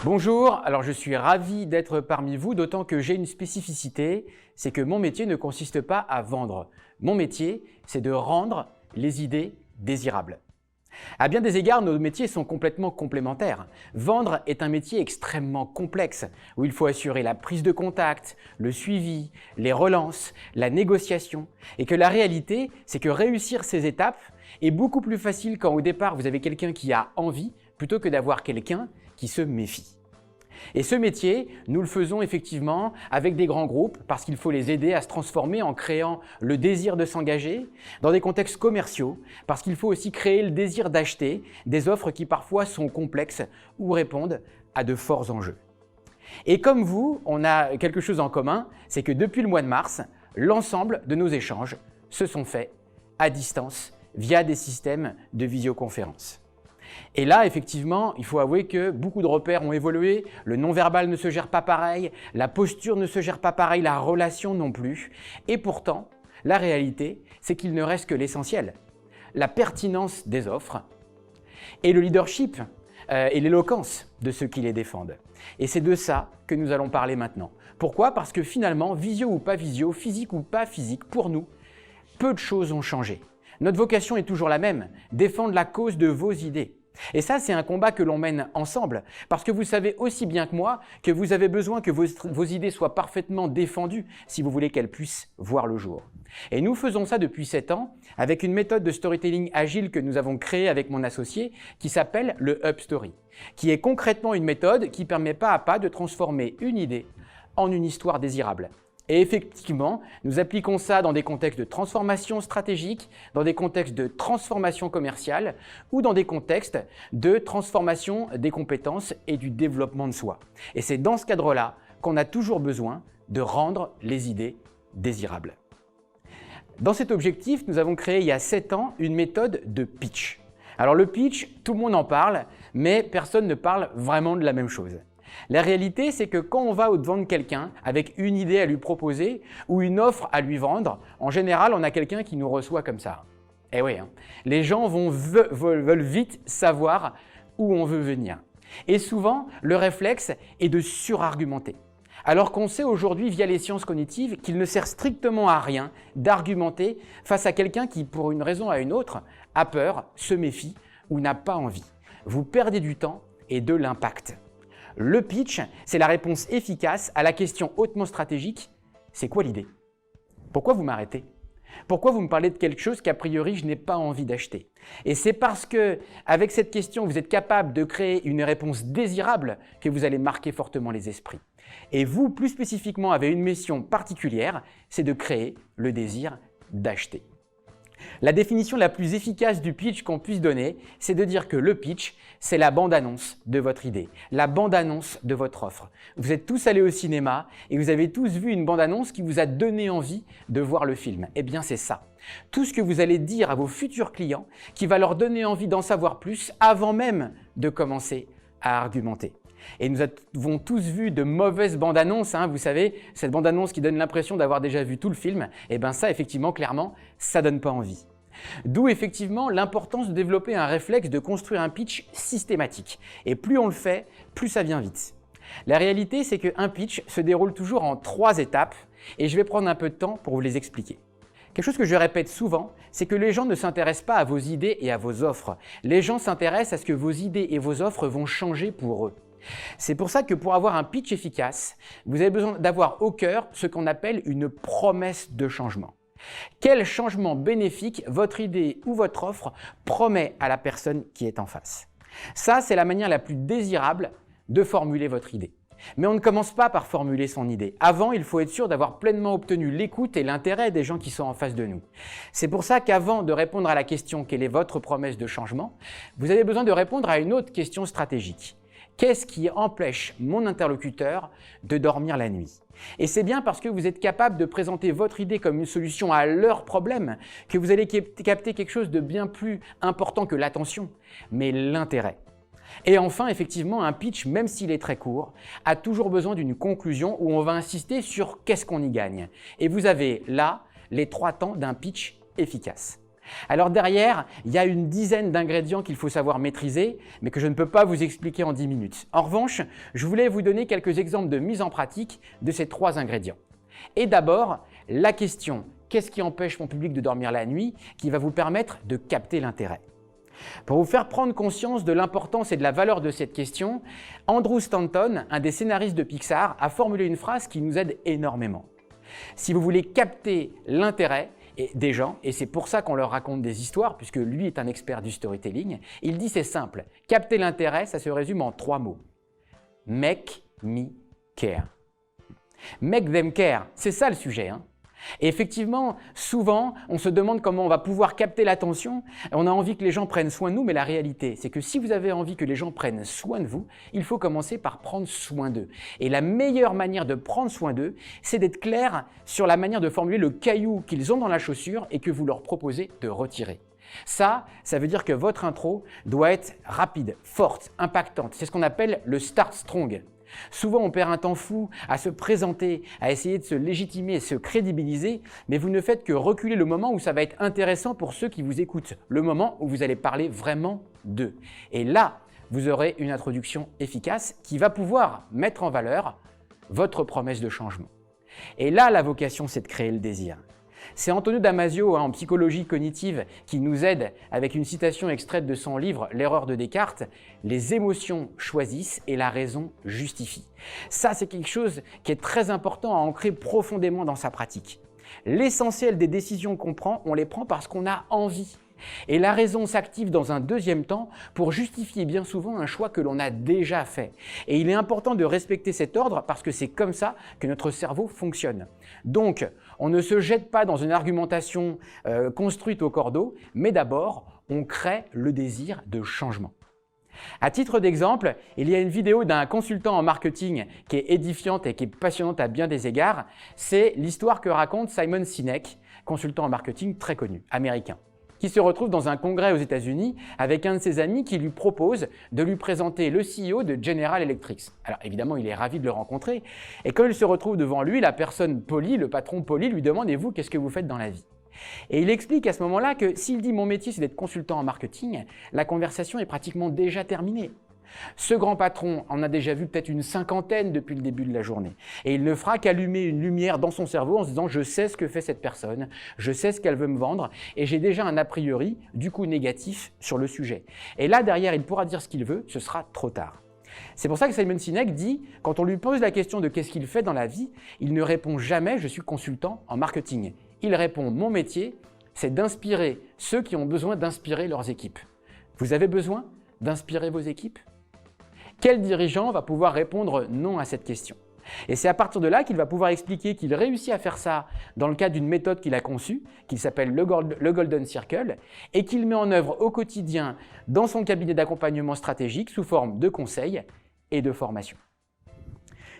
Bonjour, alors je suis ravi d'être parmi vous, d'autant que j'ai une spécificité, c'est que mon métier ne consiste pas à vendre. Mon métier, c'est de rendre les idées désirables. À bien des égards, nos métiers sont complètement complémentaires. Vendre est un métier extrêmement complexe, où il faut assurer la prise de contact, le suivi, les relances, la négociation, et que la réalité, c'est que réussir ces étapes est beaucoup plus facile quand au départ vous avez quelqu'un qui a envie, plutôt que d'avoir quelqu'un qui se méfie. Et ce métier, nous le faisons effectivement avec des grands groupes parce qu'il faut les aider à se transformer en créant le désir de s'engager, dans des contextes commerciaux, parce qu'il faut aussi créer le désir d'acheter des offres qui parfois sont complexes ou répondent à de forts enjeux. Et comme vous, on a quelque chose en commun, c'est que depuis le mois de mars, l'ensemble de nos échanges se sont faits à distance via des systèmes de visioconférence. Et là, effectivement, il faut avouer que beaucoup de repères ont évolué, le non-verbal ne se gère pas pareil, la posture ne se gère pas pareil, la relation non plus. Et pourtant, la réalité, c'est qu'il ne reste que l'essentiel, la pertinence des offres et le leadership et l'éloquence de ceux qui les défendent. Et c'est de ça que nous allons parler maintenant. Pourquoi? Parce que finalement, visio ou pas visio, physique ou pas physique, pour nous, peu de choses ont changé. Notre vocation est toujours la même, défendre la cause de vos idées. Et ça, c'est un combat que l'on mène ensemble, parce que vous savez aussi bien que moi que vous avez besoin que vos idées soient parfaitement défendues si vous voulez qu'elles puissent voir le jour. Et nous faisons ça depuis 7 ans avec une méthode de storytelling agile que nous avons créée avec mon associé qui s'appelle le Up Story, qui est concrètement une méthode qui permet pas à pas de transformer une idée en une histoire désirable. Et effectivement, nous appliquons ça dans des contextes de transformation stratégique, dans des contextes de transformation commerciale ou dans des contextes de transformation des compétences et du développement de soi. Et c'est dans ce cadre-là qu'on a toujours besoin de rendre les idées désirables. Dans cet objectif, nous avons créé il y a 7 ans une méthode de pitch. Alors le pitch, tout le monde en parle, mais personne ne parle vraiment de la même chose. La réalité, c'est que quand on va au-devant de quelqu'un avec une idée à lui proposer ou une offre à lui vendre, en général, on a quelqu'un qui nous reçoit comme ça. Eh oui, les gens veulent vite savoir où on veut venir. Et souvent, le réflexe est de surargumenter. Alors qu'on sait aujourd'hui via les sciences cognitives qu'il ne sert strictement à rien d'argumenter face à quelqu'un qui, pour une raison ou une autre, a peur, se méfie ou n'a pas envie. Vous perdez du temps et de l'impact. Le pitch, c'est la réponse efficace à la question hautement stratégique « c'est quoi l'idée ?» Pourquoi vous m'arrêtez? Pourquoi vous me parlez de quelque chose qu'a priori je n'ai pas envie d'acheter? Et c'est parce que, avec cette question, vous êtes capable de créer une réponse désirable que vous allez marquer fortement les esprits. Et vous, plus spécifiquement, avez une mission particulière, c'est de créer le désir d'acheter. La définition la plus efficace du pitch qu'on puisse donner, c'est de dire que le pitch, c'est la bande-annonce de votre idée, la bande-annonce de votre offre. Vous êtes tous allés au cinéma et vous avez tous vu une bande-annonce qui vous a donné envie de voir le film. Eh bien, c'est ça. Tout ce que vous allez dire à vos futurs clients qui va leur donner envie d'en savoir plus avant même de commencer à argumenter. Et nous avons tous vu de mauvaises bandes-annonces, vous savez, cette bande-annonce qui donne l'impression d'avoir déjà vu tout le film, et bien ça, effectivement, clairement, ça donne pas envie. D'où effectivement l'importance de développer un réflexe de construire un pitch systématique. Et plus on le fait, plus ça vient vite. La réalité, c'est qu'un pitch se déroule toujours en 3 étapes, et je vais prendre un peu de temps pour vous les expliquer. Quelque chose que je répète souvent, c'est que les gens ne s'intéressent pas à vos idées et à vos offres. Les gens s'intéressent à ce que vos idées et vos offres vont changer pour eux. C'est pour ça que pour avoir un pitch efficace, vous avez besoin d'avoir au cœur ce qu'on appelle une promesse de changement. Quel changement bénéfique votre idée ou votre offre promet à la personne qui est en face? Ça, c'est la manière la plus désirable de formuler votre idée. Mais on ne commence pas par formuler son idée. Avant, il faut être sûr d'avoir pleinement obtenu l'écoute et l'intérêt des gens qui sont en face de nous. C'est pour ça qu'avant de répondre à la question « Quelle est votre promesse de changement ?», vous avez besoin de répondre à une autre question stratégique. Qu'est-ce qui empêche mon interlocuteur de dormir la nuit? Et c'est bien parce que vous êtes capable de présenter votre idée comme une solution à leur problème que vous allez capter quelque chose de bien plus important que l'attention, mais l'intérêt. Et enfin, effectivement, un pitch, même s'il est très court, a toujours besoin d'une conclusion où on va insister sur qu'est-ce qu'on y gagne. Et vous avez là les 3 temps d'un pitch efficace. Alors derrière, il y a une dizaine d'ingrédients qu'il faut savoir maîtriser, mais que je ne peux pas vous expliquer en 10 minutes. En revanche, je voulais vous donner quelques exemples de mise en pratique de ces 3 ingrédients. Et d'abord, la question « Qu'est-ce qui empêche mon public de dormir la nuit ?» qui va vous permettre de capter l'intérêt. Pour vous faire prendre conscience de l'importance et de la valeur de cette question, Andrew Stanton, un des scénaristes de Pixar, a formulé une phrase qui nous aide énormément. Si vous voulez capter l'intérêt des gens, et c'est pour ça qu'on leur raconte des histoires, puisque lui est un expert du storytelling, il dit c'est simple, capter l'intérêt, ça se résume en 3 mots. Make me care. Make them care, c'est ça le sujet, hein. Et effectivement, souvent, on se demande comment on va pouvoir capter l'attention. On a envie que les gens prennent soin de nous, mais la réalité, c'est que si vous avez envie que les gens prennent soin de vous, il faut commencer par prendre soin d'eux. Et la meilleure manière de prendre soin d'eux, c'est d'être clair sur la manière de formuler le caillou qu'ils ont dans la chaussure et que vous leur proposez de retirer. Ça veut dire que votre intro doit être rapide, forte, impactante. C'est ce qu'on appelle le start strong. Souvent, on perd un temps fou à se présenter, à essayer de se légitimer et se crédibiliser, mais vous ne faites que reculer le moment où ça va être intéressant pour ceux qui vous écoutent, le moment où vous allez parler vraiment d'eux. Et là, vous aurez une introduction efficace qui va pouvoir mettre en valeur votre promesse de changement. Et là, la vocation, c'est de créer le désir. C'est Antonio Damasio, en psychologie cognitive, qui nous aide avec une citation extraite de son livre « L'erreur de Descartes ». Les émotions choisissent et la raison justifie. Ça, c'est quelque chose qui est très important à ancrer profondément dans sa pratique. L'essentiel des décisions qu'on prend, on les prend parce qu'on a envie. Et la raison s'active dans un deuxième temps pour justifier bien souvent un choix que l'on a déjà fait. Et il est important de respecter cet ordre parce que c'est comme ça que notre cerveau fonctionne. Donc, on ne se jette pas dans une argumentation construite au cordeau, mais d'abord, on crée le désir de changement. À titre d'exemple, il y a une vidéo d'un consultant en marketing qui est édifiante et qui est passionnante à bien des égards. C'est l'histoire que raconte Simon Sinek, consultant en marketing très connu, américain, qui se retrouve dans un congrès aux États-Unis avec un de ses amis qui lui propose de lui présenter le CEO de General Electric. Alors évidemment, il est ravi de le rencontrer et quand il se retrouve devant lui, la personne polie, le patron poli, lui demande « Et vous, qu'est-ce que vous faites dans la vie ?» Et il explique à ce moment-là que s'il dit « Mon métier, c'est d'être consultant en marketing », la conversation est pratiquement déjà terminée. Ce grand patron en a déjà vu peut-être une 50aine depuis le début de la journée. Et il ne fera qu'allumer une lumière dans son cerveau en se disant « Je sais ce que fait cette personne, je sais ce qu'elle veut me vendre et j'ai déjà un a priori, du coup négatif, sur le sujet. » Et là, derrière, il pourra dire ce qu'il veut, ce sera trop tard. C'est pour ça que Simon Sinek dit, quand on lui pose la question de qu'est-ce qu'il fait dans la vie, il ne répond jamais « Je suis consultant en marketing ». Il répond « Mon métier, c'est d'inspirer ceux qui ont besoin d'inspirer leurs équipes. » Vous avez besoin d'inspirer vos équipes ? Quel dirigeant va pouvoir répondre non à cette question? Et c'est à partir de là qu'il va pouvoir expliquer qu'il réussit à faire ça dans le cadre d'une méthode qu'il a conçue, qui s'appelle le Golden Circle, et qu'il met en œuvre au quotidien dans son cabinet d'accompagnement stratégique sous forme de conseils et de formation.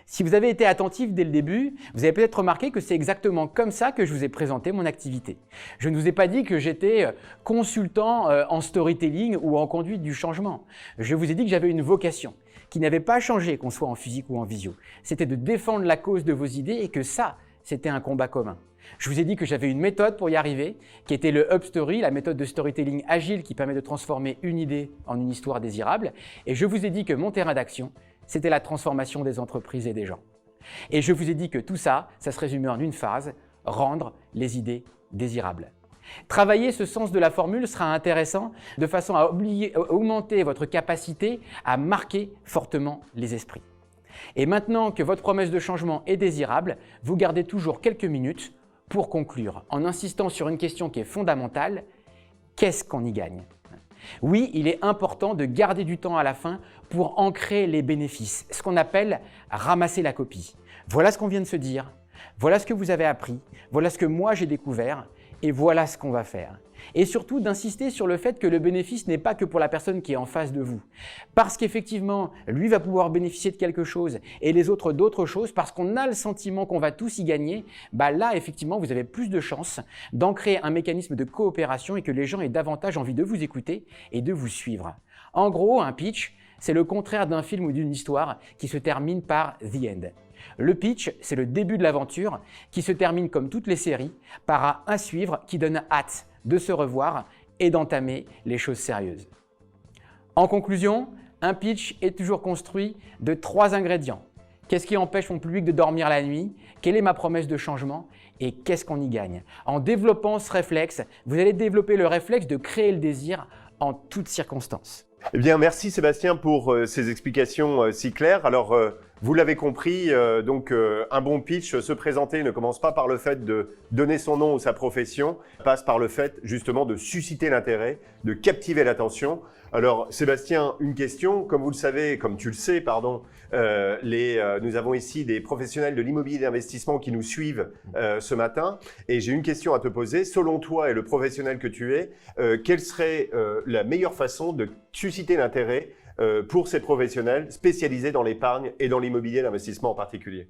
Si vous avez été attentif dès le début, vous avez peut-être remarqué que c'est exactement comme ça que je vous ai présenté mon activité. Je ne vous ai pas dit que j'étais consultant en storytelling ou en conduite du changement. Je vous ai dit que j'avais une vocation qui n'avait pas changé, qu'on soit en physique ou en visio. C'était de défendre la cause de vos idées et que ça, c'était un combat commun. Je vous ai dit que j'avais une méthode pour y arriver, qui était le Hub Story, la méthode de storytelling agile qui permet de transformer une idée en une histoire désirable. Et je vous ai dit que mon terrain d'action, c'était la transformation des entreprises et des gens. Et je vous ai dit que tout ça, ça se résumait en une phrase, rendre les idées désirables. Travailler ce sens de la formule sera intéressant de façon à augmenter votre capacité à marquer fortement les esprits. Et maintenant que votre promesse de changement est désirable, vous gardez toujours quelques minutes pour conclure en insistant sur une question qui est fondamentale, qu'est-ce qu'on y gagne ? Oui, il est important de garder du temps à la fin pour ancrer les bénéfices, ce qu'on appelle ramasser la copie. Voilà ce qu'on vient de se dire, voilà ce que vous avez appris, voilà ce que moi j'ai découvert et voilà ce qu'on va faire. Et surtout d'insister sur le fait que le bénéfice n'est pas que pour la personne qui est en face de vous. Parce qu'effectivement, lui va pouvoir bénéficier de quelque chose et les autres d'autres choses parce qu'on a le sentiment qu'on va tous y gagner, là effectivement vous avez plus de chances d'ancrer un mécanisme de coopération et que les gens aient davantage envie de vous écouter et de vous suivre. En gros, un pitch, c'est le contraire d'un film ou d'une histoire qui se termine par « the end ». Le pitch, c'est le début de l'aventure qui se termine comme toutes les séries par un à suivre qui donne hâte de se revoir et d'entamer les choses sérieuses. En conclusion, un pitch est toujours construit de 3 ingrédients. Qu'est-ce qui empêche mon public de dormir la nuit? Quelle est ma promesse de changement? Et qu'est-ce qu'on y gagne? En développant ce réflexe, vous allez développer le réflexe de créer le désir en toutes circonstances. Eh bien, merci Sébastien pour ces explications si claires. Alors, vous l'avez compris, un bon pitch, se présenter ne commence pas par le fait de donner son nom ou sa profession, passe par le fait justement de susciter l'intérêt, de captiver l'attention. Alors Sébastien, une question, comme vous le savez, comme tu le sais, pardon, nous avons ici des professionnels de l'immobilier d'investissement qui nous suivent ce matin et j'ai une question à te poser. Selon toi et le professionnel que tu es, quelle serait la meilleure façon de susciter l'intérêt pour ces professionnels spécialisés dans l'épargne et dans l'immobilier d'investissement en particulier?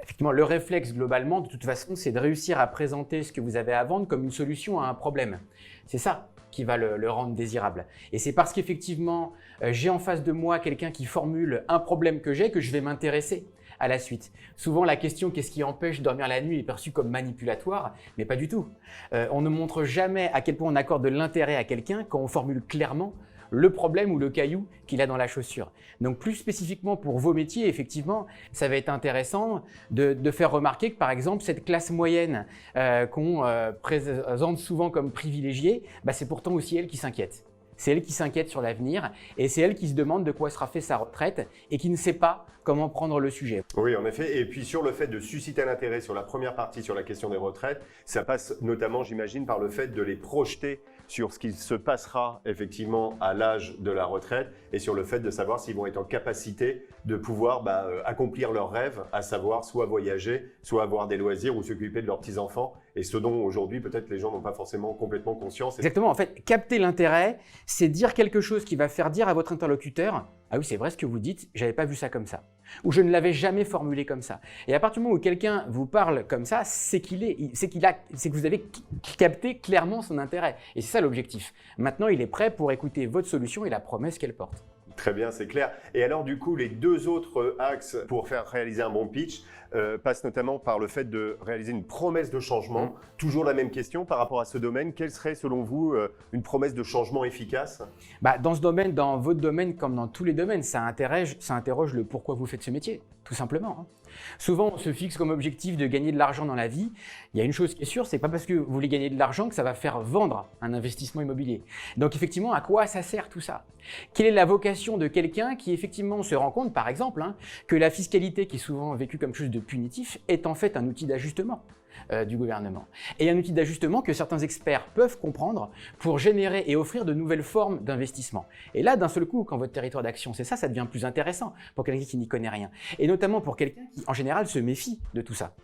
Effectivement, le réflexe globalement, de toute façon, c'est de réussir à présenter ce que vous avez à vendre comme une solution à un problème. C'est ça qui va le rendre désirable. Et c'est parce qu'effectivement, j'ai en face de moi quelqu'un qui formule un problème que j'ai que je vais m'intéresser à la suite. Souvent, la question « qu'est-ce qui empêche de dormir la nuit ?» est perçue comme manipulatoire, mais pas du tout. On ne montre jamais à quel point on accorde de l'intérêt à quelqu'un quand on formule clairement le problème ou le caillou qu'il a dans la chaussure. Donc plus spécifiquement pour vos métiers, effectivement, ça va être intéressant de faire remarquer que par exemple cette classe moyenne qu'on présente souvent comme privilégiée, c'est pourtant aussi elle qui s'inquiète. C'est elle qui s'inquiète sur l'avenir et c'est elle qui se demande de quoi sera fait sa retraite et qui ne sait pas comment prendre le sujet. Oui, en effet. Et puis sur le fait de susciter l'intérêt sur la première partie, sur la question des retraites, ça passe notamment, j'imagine, par le fait de les projeter sur ce qui se passera effectivement à l'âge de la retraite et sur le fait de savoir s'ils vont être en capacité de pouvoir accomplir leurs rêves, à savoir soit voyager, soit avoir des loisirs ou s'occuper de leurs petits-enfants et ce dont aujourd'hui peut-être les gens n'ont pas forcément complètement conscience. Exactement, en fait, capter l'intérêt, c'est dire quelque chose qui va faire dire à votre interlocuteur « Ah oui, c'est vrai ce que vous dites, j'avais pas vu ça comme ça » ou « Je ne l'avais jamais formulé comme ça ». Et à partir du moment où quelqu'un vous parle comme ça, c'est que vous avez capté clairement son intérêt. Et c'est ça l'objectif. Maintenant, il est prêt pour écouter votre solution et la promesse qu'elle porte. Très bien, c'est clair. Et alors du coup, les 2 autres axes pour faire réaliser un bon pitch passent notamment par le fait de réaliser une promesse de changement. Toujours la même question par rapport à ce domaine. Quelle serait selon vous une promesse de changement efficace? Dans ce domaine, dans votre domaine comme dans tous les domaines, ça interroge le pourquoi vous faites ce métier, tout simplement. Souvent, on se fixe comme objectif de gagner de l'argent dans la vie. Il y a une chose qui est sûre, c'est pas parce que vous voulez gagner de l'argent que ça va faire vendre un investissement immobilier. Donc effectivement, à quoi ça sert tout ça? Quelle est la vocation de quelqu'un qui effectivement se rend compte, par exemple, que la fiscalité, qui est souvent vécue comme chose de punitif, est en fait un outil d'ajustement du gouvernement. Et un outil d'ajustement que certains experts peuvent comprendre pour générer et offrir de nouvelles formes d'investissement. Et là, d'un seul coup, quand votre territoire d'action, c'est ça, ça devient plus intéressant pour quelqu'un qui n'y connaît rien. Et notamment pour quelqu'un qui, en général, se méfie de tout ça.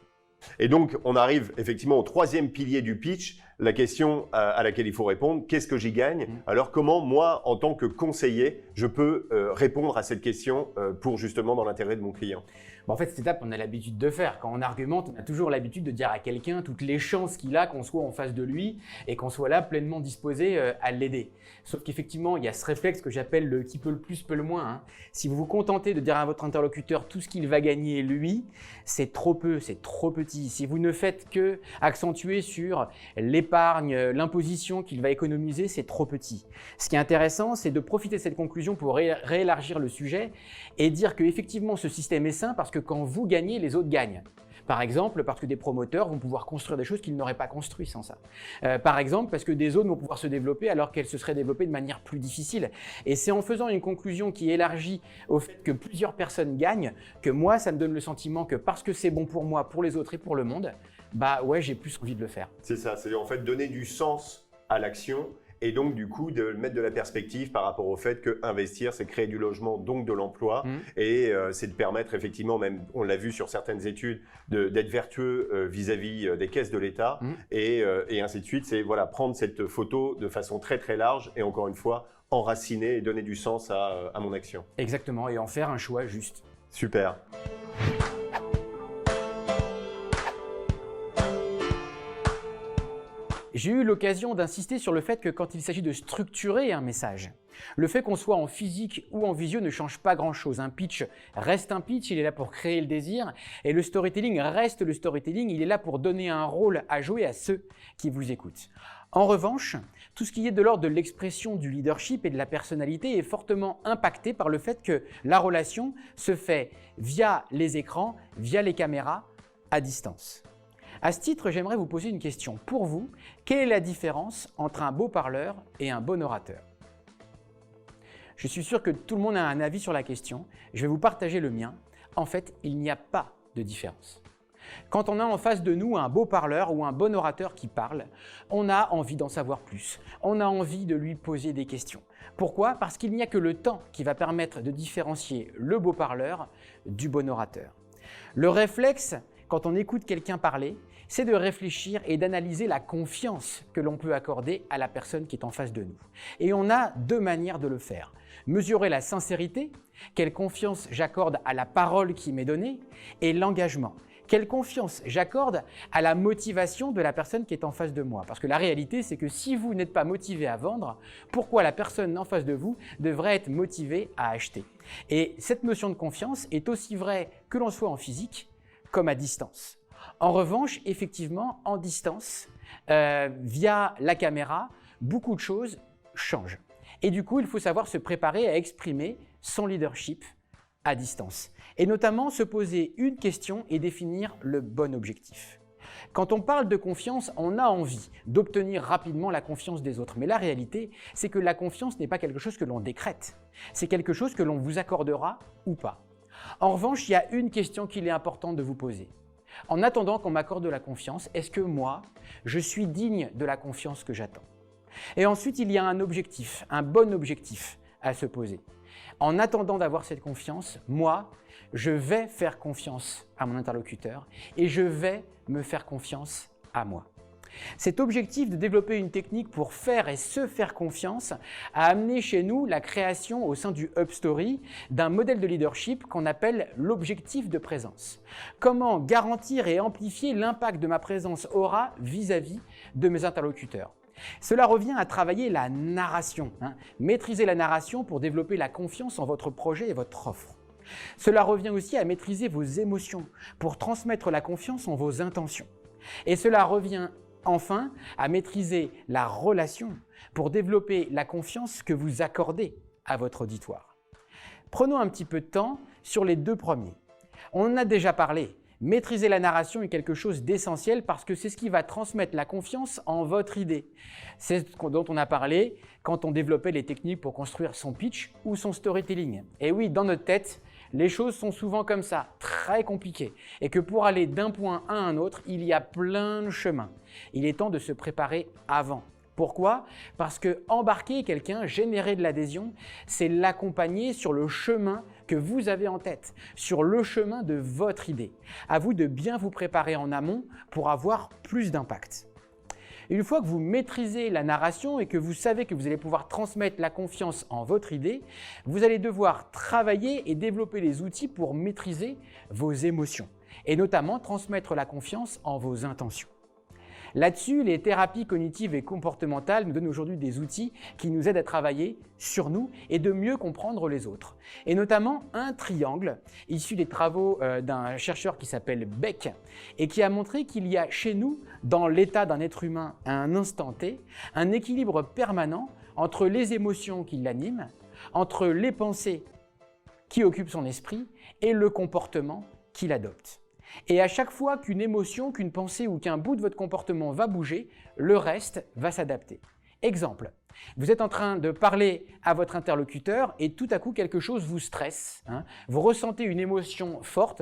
Et donc, on arrive effectivement au 3e pilier du pitch, la question à laquelle il faut répondre, qu'est-ce que j'y gagne? Alors, comment moi, en tant que conseiller, je peux répondre à cette question pour justement dans l'intérêt de mon client? En fait, cette étape, on a l'habitude de faire. Quand on argumente, on a toujours l'habitude de dire à quelqu'un toutes les chances qu'il a qu'on soit en face de lui et qu'on soit là pleinement disposé à l'aider. Sauf qu'effectivement, il y a ce réflexe que j'appelle le qui peut le plus, peut le moins. Si vous vous contentez de dire à votre interlocuteur tout ce qu'il va gagner lui, c'est trop peu, c'est trop petit. Si vous ne faites que accentuer sur l'épargne, l'imposition qu'il va économiser, c'est trop petit. Ce qui est intéressant, c'est de profiter de cette conclusion pour réélargir le sujet et dire qu'effectivement, ce système est sain parce que quand vous gagnez, les autres gagnent. Par exemple, parce que des promoteurs vont pouvoir construire des choses qu'ils n'auraient pas construites sans ça. Par exemple, parce que des zones vont pouvoir se développer alors qu'elles se seraient développées de manière plus difficile. Et c'est en faisant une conclusion qui élargit au fait que plusieurs personnes gagnent que moi, ça me donne le sentiment que parce que c'est bon pour moi, pour les autres et pour le monde, ouais, j'ai plus envie de le faire. C'est ça, c'est en fait donner du sens à l'action. Et donc, du coup, de mettre de la perspective par rapport au fait qu'investir, c'est créer du logement, donc de l'emploi. Et c'est de permettre effectivement, même on l'a vu sur certaines études, d'être vertueux vis-à-vis des caisses de l'État. Et ainsi de suite. C'est prendre cette photo de façon très très large et encore une fois, enraciner et donner du sens à mon action. Exactement, et en faire un choix juste. Super. J'ai eu l'occasion d'insister sur le fait que quand il s'agit de structurer un message, le fait qu'on soit en physique ou en visio ne change pas grand-chose. Un pitch reste un pitch, il est là pour créer le désir, et le storytelling reste le storytelling, il est là pour donner un rôle à jouer à ceux qui vous écoutent. En revanche, tout ce qui est de l'ordre de l'expression du leadership et de la personnalité est fortement impacté par le fait que la relation se fait via les écrans, via les caméras, à distance. À ce titre, j'aimerais vous poser une question. Pour vous, quelle est la différence entre un beau parleur et un bon orateur? Je suis sûr que tout le monde a un avis sur la question. Je vais vous partager le mien. En fait, il n'y a pas de différence. Quand on a en face de nous un beau parleur ou un bon orateur qui parle, on a envie d'en savoir plus. On a envie de lui poser des questions. Pourquoi? Parce qu'il n'y a que le temps qui va permettre de différencier le beau parleur du bon orateur. Le réflexe, quand on écoute quelqu'un parler, c'est de réfléchir et d'analyser la confiance que l'on peut accorder à la personne qui est en face de nous. Et on a deux manières de le faire. Mesurer la sincérité, quelle confiance j'accorde à la parole qui m'est donnée, et l'engagement. Quelle confiance j'accorde à la motivation de la personne qui est en face de moi. Parce que la réalité, c'est que si vous n'êtes pas motivé à vendre, pourquoi la personne en face de vous devrait être motivée à acheter? Et cette notion de confiance est aussi vraie que l'on soit en physique comme à distance. En revanche, effectivement, en distance, via la caméra, beaucoup de choses changent. Et du coup, il faut savoir se préparer à exprimer son leadership à distance. Et notamment se poser une question et définir le bon objectif. Quand on parle de confiance, on a envie d'obtenir rapidement la confiance des autres. Mais la réalité, c'est que la confiance n'est pas quelque chose que l'on décrète. C'est quelque chose que l'on vous accordera ou pas. En revanche, il y a une question qu'il est important de vous poser. En attendant qu'on m'accorde de la confiance, est-ce que moi, je suis digne de la confiance que j'attends? Et ensuite, il y a un objectif, un bon objectif à se poser. En attendant d'avoir cette confiance, moi, je vais faire confiance à mon interlocuteur et je vais me faire confiance à moi. Cet objectif de développer une technique pour faire et se faire confiance a amené chez nous la création au sein du UpStory d'un modèle de leadership qu'on appelle l'objectif de présence. Comment garantir et amplifier l'impact de ma présence aura vis-à-vis de mes interlocuteurs? Cela revient à travailler la narration, maîtriser la narration pour développer la confiance en votre projet et votre offre. Cela revient aussi à maîtriser vos émotions pour transmettre la confiance en vos intentions. Et cela revient enfin à maîtriser la relation pour développer la confiance que vous accordez à votre auditoire. Prenons un petit peu de temps sur les deux premiers. On en a déjà parlé. Maîtriser la narration est quelque chose d'essentiel parce que c'est ce qui va transmettre la confiance en votre idée. C'est ce dont on a parlé quand on développait les techniques pour construire son pitch ou son storytelling. Et oui, dans notre tête, les choses sont souvent comme ça, très compliquées. Et que pour aller d'un point à un autre, il y a plein de chemins. Il est temps de se préparer avant. Pourquoi? Parce que embarquer quelqu'un, générer de l'adhésion, c'est l'accompagner sur le chemin que vous avez en tête, sur le chemin de votre idée. À vous de bien vous préparer en amont pour avoir plus d'impact. Une fois que vous maîtrisez la narration et que vous savez que vous allez pouvoir transmettre la confiance en votre idée, vous allez devoir travailler et développer les outils pour maîtriser vos émotions et notamment transmettre la confiance en vos intentions. Là-dessus, les thérapies cognitives et comportementales nous donnent aujourd'hui des outils qui nous aident à travailler sur nous et de mieux comprendre les autres. Et notamment un triangle issu des travaux d'un chercheur qui s'appelle Beck et qui a montré qu'il y a chez nous, dans l'état d'un être humain à un instant T, un équilibre permanent entre les émotions qui l'animent, entre les pensées qui occupent son esprit et le comportement qu'il adopte. Et à chaque fois qu'une émotion, qu'une pensée ou qu'un bout de votre comportement va bouger, le reste va s'adapter. Exemple, vous êtes en train de parler à votre interlocuteur et tout à coup quelque chose vous stresse. Vous ressentez une émotion forte,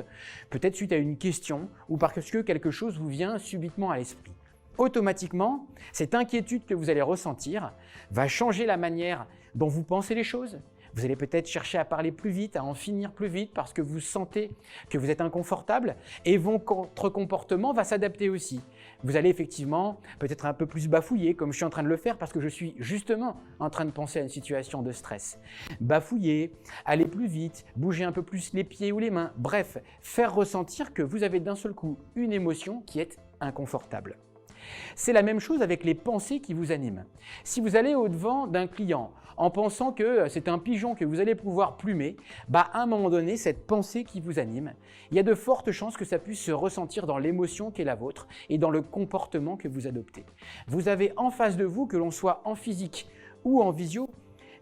peut-être suite à une question ou parce que quelque chose vous vient subitement à l'esprit. Automatiquement, cette inquiétude que vous allez ressentir va changer la manière dont vous pensez les choses. Vous allez peut-être chercher à parler plus vite, à en finir plus vite parce que vous sentez que vous êtes inconfortable et votre comportement va s'adapter aussi. Vous allez effectivement peut-être un peu plus bafouiller comme je suis en train de le faire parce que je suis justement en train de penser à une situation de stress. Bafouiller, aller plus vite, bouger un peu plus les pieds ou les mains, bref, faire ressentir que vous avez d'un seul coup une émotion qui est inconfortable. C'est la même chose avec les pensées qui vous animent. Si vous allez au-devant d'un client en pensant que c'est un pigeon que vous allez pouvoir plumer, à un moment donné, cette pensée qui vous anime, il y a de fortes chances que ça puisse se ressentir dans l'émotion qui est la vôtre et dans le comportement que vous adoptez. Vous avez en face de vous, que l'on soit en physique ou en visio,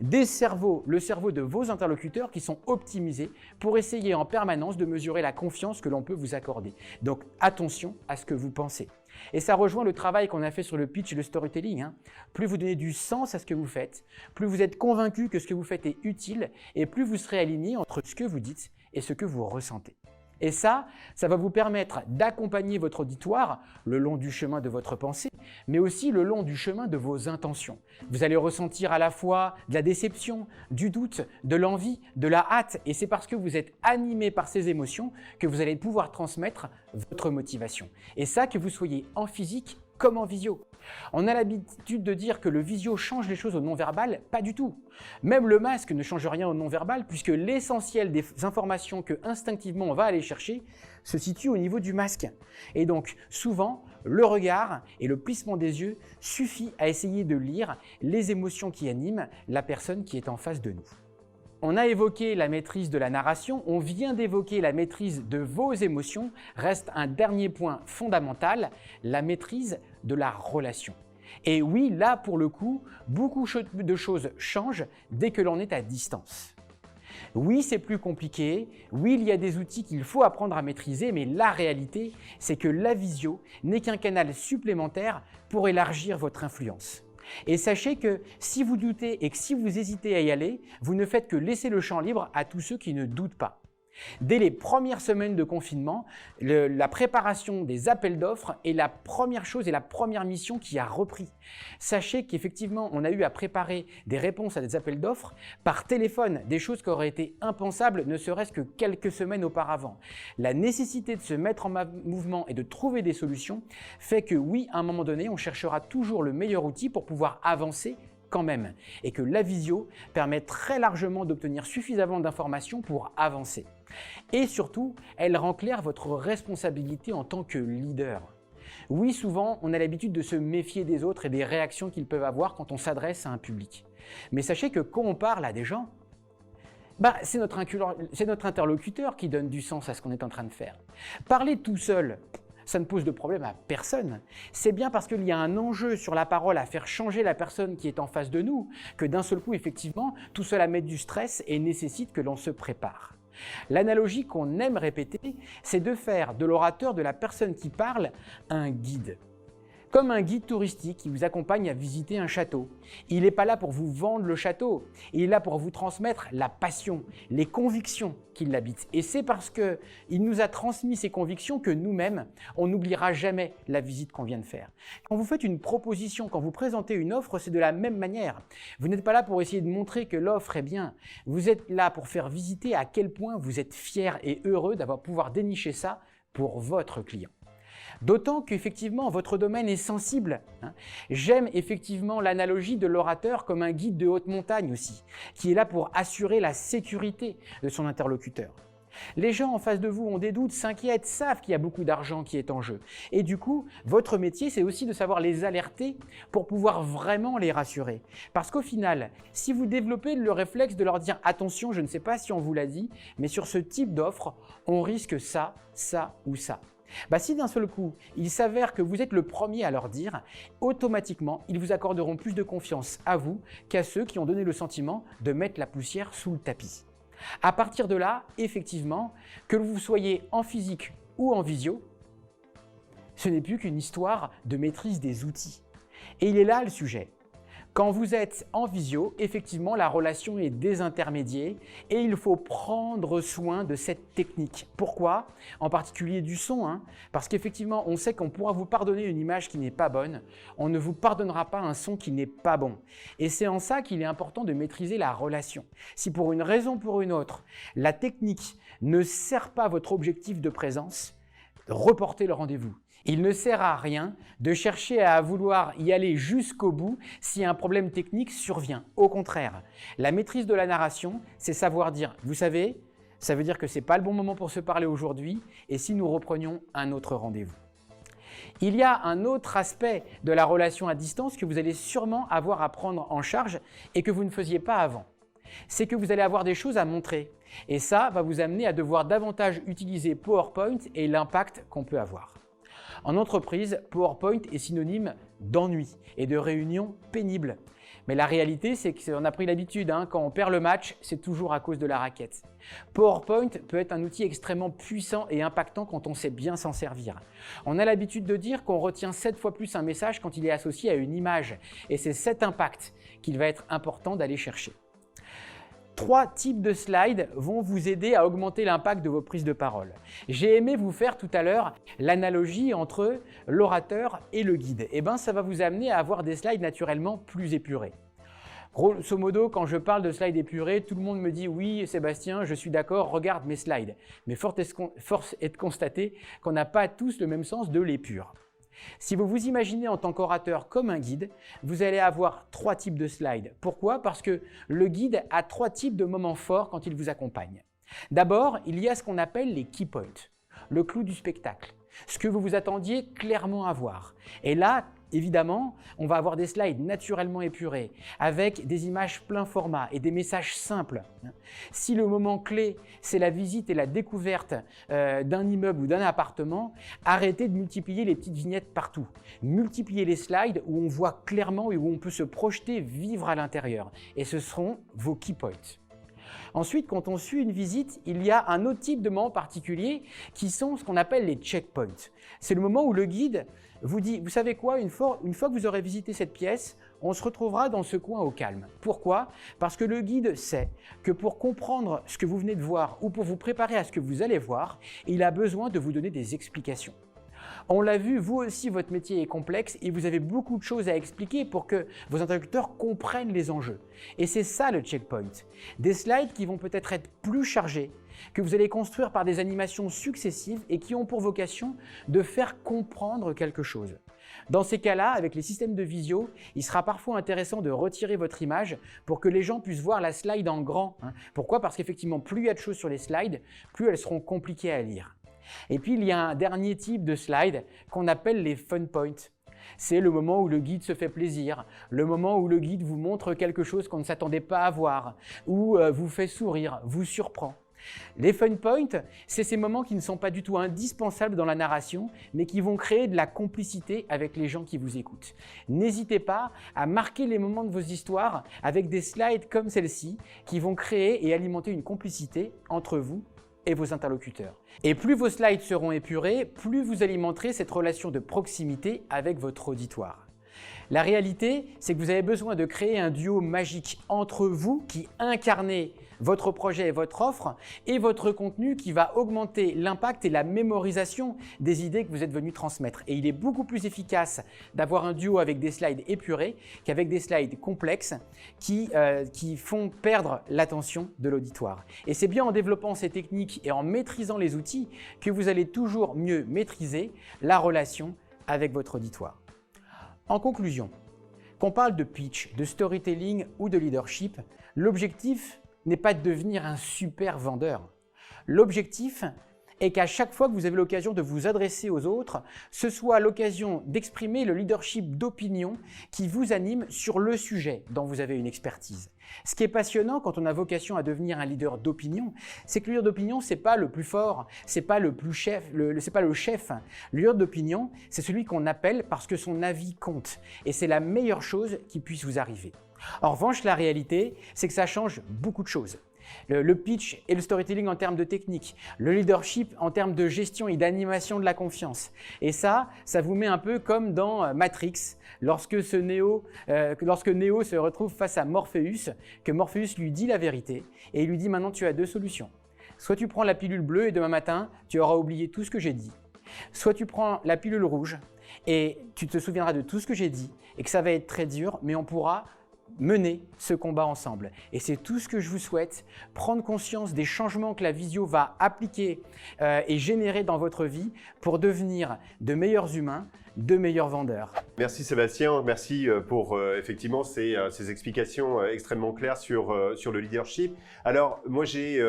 des cerveaux, le cerveau de vos interlocuteurs qui sont optimisés pour essayer en permanence de mesurer la confiance que l'on peut vous accorder. Donc attention à ce que vous pensez. Et ça rejoint le travail qu'on a fait sur le pitch et le storytelling. Plus vous donnez du sens à ce que vous faites, plus vous êtes convaincu que ce que vous faites est utile et plus vous serez aligné entre ce que vous dites et ce que vous ressentez. Et ça va vous permettre d'accompagner votre auditoire le long du chemin de votre pensée, mais aussi le long du chemin de vos intentions. Vous allez ressentir à la fois de la déception, du doute, de l'envie, de la hâte, et c'est parce que vous êtes animé par ces émotions que vous allez pouvoir transmettre votre motivation. Et ça, que vous soyez en physique comme en visio. On a l'habitude de dire que le visio change les choses au non-verbal, pas du tout. Même le masque ne change rien au non-verbal puisque l'essentiel des informations que instinctivement on va aller chercher se situe au niveau du masque. Et donc souvent, le regard et le plissement des yeux suffit à essayer de lire les émotions qui animent la personne qui est en face de nous. On a évoqué la maîtrise de la narration, on vient d'évoquer la maîtrise de vos émotions. Reste un dernier point fondamental, la maîtrise de la relation. Et oui, là pour le coup, beaucoup de choses changent dès que l'on est à distance. Oui, c'est plus compliqué, oui, il y a des outils qu'il faut apprendre à maîtriser, mais la réalité, c'est que la visio n'est qu'un canal supplémentaire pour élargir votre influence. Et sachez que si vous doutez et que si vous hésitez à y aller, vous ne faites que laisser le champ libre à tous ceux qui ne doutent pas. Dès les premières semaines de confinement, la préparation des appels d'offres est la première chose et la première mission qui a repris. Sachez qu'effectivement, on a eu à préparer des réponses à des appels d'offres par téléphone, des choses qui auraient été impensables ne serait-ce que quelques semaines auparavant. La nécessité de se mettre en mouvement et de trouver des solutions fait que oui, à un moment donné, on cherchera toujours le meilleur outil pour pouvoir avancer quand même, et que la visio permet très largement d'obtenir suffisamment d'informations pour avancer. Et surtout, elle rend claire votre responsabilité en tant que leader. Oui, souvent, on a l'habitude de se méfier des autres et des réactions qu'ils peuvent avoir quand on s'adresse à un public. Mais sachez que quand on parle à des gens, c'est notre interlocuteur qui donne du sens à ce qu'on est en train de faire. Parler tout seul, ça ne pose de problème à personne. C'est bien parce qu'il y a un enjeu sur la parole à faire changer la personne qui est en face de nous que d'un seul coup, effectivement, tout cela met du stress et nécessite que l'on se prépare. L'analogie qu'on aime répéter, c'est de faire de l'orateur, de la personne qui parle, un guide. Comme un guide touristique qui vous accompagne à visiter un château. Il n'est pas là pour vous vendre le château, il est là pour vous transmettre la passion, les convictions qui l'habitent. Et c'est parce qu'il nous a transmis ces convictions que nous-mêmes, on n'oubliera jamais la visite qu'on vient de faire. Quand vous faites une proposition, quand vous présentez une offre, c'est de la même manière. Vous n'êtes pas là pour essayer de montrer que l'offre est bien. Vous êtes là pour faire visiter à quel point vous êtes fier et heureux d'avoir pouvoir dénicher ça pour votre client. D'autant qu'effectivement, votre domaine est sensible. J'aime effectivement l'analogie de l'orateur comme un guide de haute montagne aussi, qui est là pour assurer la sécurité de son interlocuteur. Les gens en face de vous ont des doutes, s'inquiètent, savent qu'il y a beaucoup d'argent qui est en jeu. Et du coup, votre métier, c'est aussi de savoir les alerter pour pouvoir vraiment les rassurer. Parce qu'au final, si vous développez le réflexe de leur dire « Attention, je ne sais pas si on vous l'a dit, mais sur ce type d'offre, on risque ça, ça ou ça ». Si d'un seul coup, il s'avère que vous êtes le premier à leur dire, automatiquement, ils vous accorderont plus de confiance à vous qu'à ceux qui ont donné le sentiment de mettre la poussière sous le tapis. À partir de là, effectivement, que vous soyez en physique ou en visio, ce n'est plus qu'une histoire de maîtrise des outils. Et il est là le sujet. Quand vous êtes en visio, effectivement, la relation est désintermédiée et il faut prendre soin de cette technique. Pourquoi? En particulier du son, parce qu'effectivement, on sait qu'on pourra vous pardonner une image qui n'est pas bonne, on ne vous pardonnera pas un son qui n'est pas bon. Et c'est en ça qu'il est important de maîtriser la relation. Si pour une raison ou pour une autre, la technique ne sert pas votre objectif de présence, reportez le rendez-vous. Il ne sert à rien de chercher à vouloir y aller jusqu'au bout si un problème technique survient. Au contraire, la maîtrise de la narration, c'est savoir dire « Vous savez, ça veut dire que ce n'est pas le bon moment pour se parler aujourd'hui et si nous reprenions un autre rendez-vous ». Il y a un autre aspect de la relation à distance que vous allez sûrement avoir à prendre en charge et que vous ne faisiez pas avant. C'est que vous allez avoir des choses à montrer. Et ça va vous amener à devoir davantage utiliser PowerPoint et l'impact qu'on peut avoir. En entreprise, PowerPoint est synonyme d'ennui et de réunions pénibles. Mais la réalité, c'est qu'on a pris l'habitude, quand on perd le match, c'est toujours à cause de la raquette. PowerPoint peut être un outil extrêmement puissant et impactant quand on sait bien s'en servir. On a l'habitude de dire qu'on retient 7 fois plus un message quand il est associé à une image. Et c'est cet impact qu'il va être important d'aller chercher. 3 types de slides vont vous aider à augmenter l'impact de vos prises de parole. J'ai aimé vous faire tout à l'heure l'analogie entre l'orateur et le guide. Et bien, ça va vous amener à avoir des slides naturellement plus épurés. Grosso modo, quand je parle de slides épurés, tout le monde me dit « Oui, Sébastien, je suis d'accord, regarde mes slides ». Mais force est de constater qu'on n'a pas tous le même sens de l'épure. Si vous vous imaginez en tant qu'orateur comme un guide, vous allez avoir 3 types de slides. Pourquoi? Parce que le guide a 3 types de moments forts quand il vous accompagne. D'abord, il y a ce qu'on appelle les key points, le clou du spectacle, ce que vous vous attendiez clairement à voir. Et là, évidemment, on va avoir des slides naturellement épurés, avec des images plein format et des messages simples. Si le moment clé, c'est la visite et la découverte d'un immeuble ou d'un appartement, arrêtez de multiplier les petites vignettes partout. Multipliez les slides où on voit clairement et où on peut se projeter, vivre à l'intérieur. Et ce seront vos key points. Ensuite, quand on suit une visite, il y a un autre type de moments particuliers qui sont ce qu'on appelle les checkpoints. C'est le moment où le guide vous dit, vous savez quoi, une fois que vous aurez visité cette pièce, on se retrouvera dans ce coin au calme. Pourquoi? Parce que le guide sait que pour comprendre ce que vous venez de voir ou pour vous préparer à ce que vous allez voir, il a besoin de vous donner des explications. On l'a vu, vous aussi, votre métier est complexe et vous avez beaucoup de choses à expliquer pour que vos interlocuteurs comprennent les enjeux. Et c'est ça le checkpoint. Des slides qui vont peut-être être plus chargés, que vous allez construire par des animations successives et qui ont pour vocation de faire comprendre quelque chose. Dans ces cas-là, avec les systèmes de visio, il sera parfois intéressant de retirer votre image pour que les gens puissent voir la slide en grand. Pourquoi? Parce qu'effectivement, plus il y a de choses sur les slides, plus elles seront compliquées à lire. Et puis, il y a un dernier type de slide qu'on appelle les fun points. C'est le moment où le guide se fait plaisir, le moment où le guide vous montre quelque chose qu'on ne s'attendait pas à voir, ou vous fait sourire, vous surprend. Les fun points, c'est ces moments qui ne sont pas du tout indispensables dans la narration, mais qui vont créer de la complicité avec les gens qui vous écoutent. N'hésitez pas à marquer les moments de vos histoires avec des slides comme celle-ci, qui vont créer et alimenter une complicité entre vous et vos interlocuteurs. Et plus vos slides seront épurés, plus vous alimenterez cette relation de proximité avec votre auditoire. La réalité, c'est que vous avez besoin de créer un duo magique entre vous qui incarnez votre projet et votre offre et votre contenu qui va augmenter l'impact et la mémorisation des idées que vous êtes venu transmettre. Et il est beaucoup plus efficace d'avoir un duo avec des slides épurés qu'avec des slides complexes qui font perdre l'attention de l'auditoire. Et c'est bien en développant ces techniques et en maîtrisant les outils que vous allez toujours mieux maîtriser la relation avec votre auditoire. En conclusion, qu'on parle de pitch, de storytelling ou de leadership, l'objectif n'est pas de devenir un super vendeur. L'objectif est qu'à chaque fois que vous avez l'occasion de vous adresser aux autres, ce soit l'occasion d'exprimer le leadership d'opinion qui vous anime sur le sujet dont vous avez une expertise. Ce qui est passionnant quand on a vocation à devenir un leader d'opinion, c'est que le leader d'opinion, c'est pas le plus fort, c'est pas le plus chef, c'est pas le chef. Le leader d'opinion, c'est celui qu'on appelle parce que son avis compte. Et c'est la meilleure chose qui puisse vous arriver. En revanche, la réalité, c'est que ça change beaucoup de choses. Le pitch et le storytelling en termes de technique, le leadership en termes de gestion et d'animation de la confiance. Et ça vous met un peu comme dans Matrix, lorsque Neo se retrouve face à Morpheus, que Morpheus lui dit la vérité et il lui dit maintenant tu as 2 solutions. Soit tu prends la pilule bleue et demain matin tu auras oublié tout ce que j'ai dit, soit tu prends la pilule rouge et tu te souviendras de tout ce que j'ai dit et que ça va être très dur, mais on pourra mener ce combat ensemble. Et c'est tout ce que je vous souhaite, prendre conscience des changements que la visio va appliquer et générer dans votre vie pour devenir de meilleurs humains, de meilleurs vendeurs. Merci Sébastien, merci pour effectivement ces explications extrêmement claires sur le leadership. Alors moi j'ai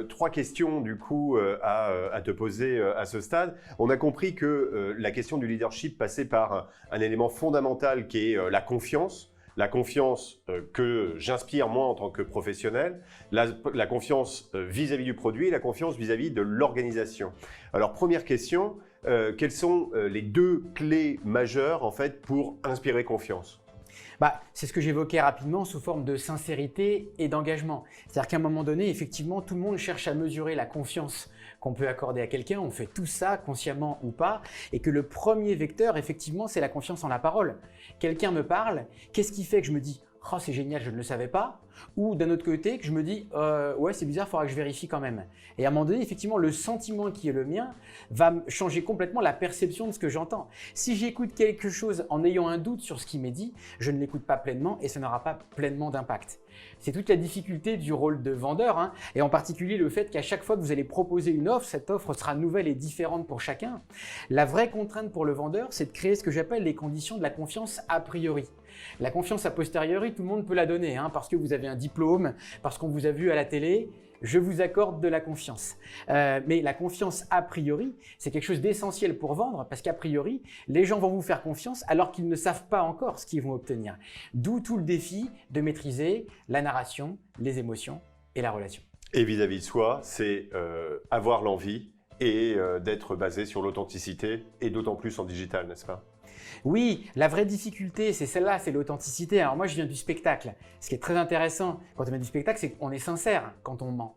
3 questions du coup à te poser à ce stade. On a compris que la question du leadership passait par un élément fondamental qui est la confiance. La confiance que j'inspire moi en tant que professionnel, la confiance vis-à-vis du produit et la confiance vis-à-vis de l'organisation. Alors première question, quelles sont les 2 clés majeures en fait pour inspirer confiance ? C'est ce que j'évoquais rapidement sous forme de sincérité et d'engagement. C'est-à-dire qu'à un moment donné, effectivement, tout le monde cherche à mesurer la confiance qu'on peut accorder à quelqu'un. On fait tout ça, consciemment ou pas, et que le premier vecteur, effectivement, c'est la confiance en la parole. Quelqu'un me parle, qu'est-ce qui fait que je me dis « Oh, c'est génial, je ne le savais pas » ou d'un autre côté que je me dis ouais, c'est bizarre, il faudra que je vérifie quand même. Et à un moment donné, effectivement, le sentiment qui est le mien va changer complètement la perception de ce que j'entends. Si j'écoute quelque chose en ayant un doute sur ce qui m'est dit, je ne l'écoute pas pleinement et ça n'aura pas pleinement d'impact. C'est toute la difficulté du rôle de vendeur, et en particulier le fait qu'à chaque fois que vous allez proposer une offre, cette offre sera nouvelle et différente pour chacun. La vraie contrainte pour le vendeur, c'est de créer ce que j'appelle les conditions de la confiance a priori. La confiance a posteriori, tout le monde peut la donner, parce que vous avez un diplôme, parce qu'on vous a vu à la télé, je vous accorde de la confiance. Mais la confiance a priori, c'est quelque chose d'essentiel pour vendre parce qu'a priori, les gens vont vous faire confiance alors qu'ils ne savent pas encore ce qu'ils vont obtenir. D'où tout le défi de maîtriser la narration, les émotions et la relation. Et vis-à-vis de soi, c'est avoir l'envie et d'être basé sur l'authenticité et d'autant plus en digital, n'est-ce pas ? Oui, la vraie difficulté, c'est celle-là, c'est l'authenticité. Alors moi, je viens du spectacle. Ce qui est très intéressant quand on vient du spectacle, c'est qu'on est sincère quand on ment.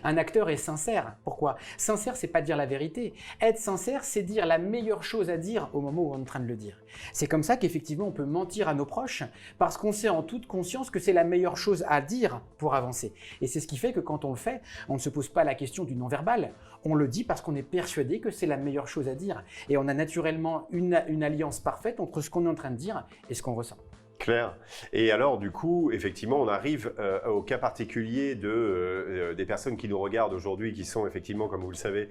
Un acteur est sincère. Pourquoi ? Sincère, c'est pas dire la vérité. Être sincère, c'est dire la meilleure chose à dire au moment où on est en train de le dire. C'est comme ça qu'effectivement, on peut mentir à nos proches parce qu'on sait en toute conscience que c'est la meilleure chose à dire pour avancer. Et c'est ce qui fait que quand on le fait, on ne se pose pas la question du non-verbal. On le dit parce qu'on est persuadé que c'est la meilleure chose à dire. Et on a naturellement une alliance parfaite entre ce qu'on est en train de dire et ce qu'on ressent. Claire. Et alors, du coup, effectivement, on arrive au cas particulier des personnes qui nous regardent aujourd'hui, qui sont effectivement, comme vous le savez,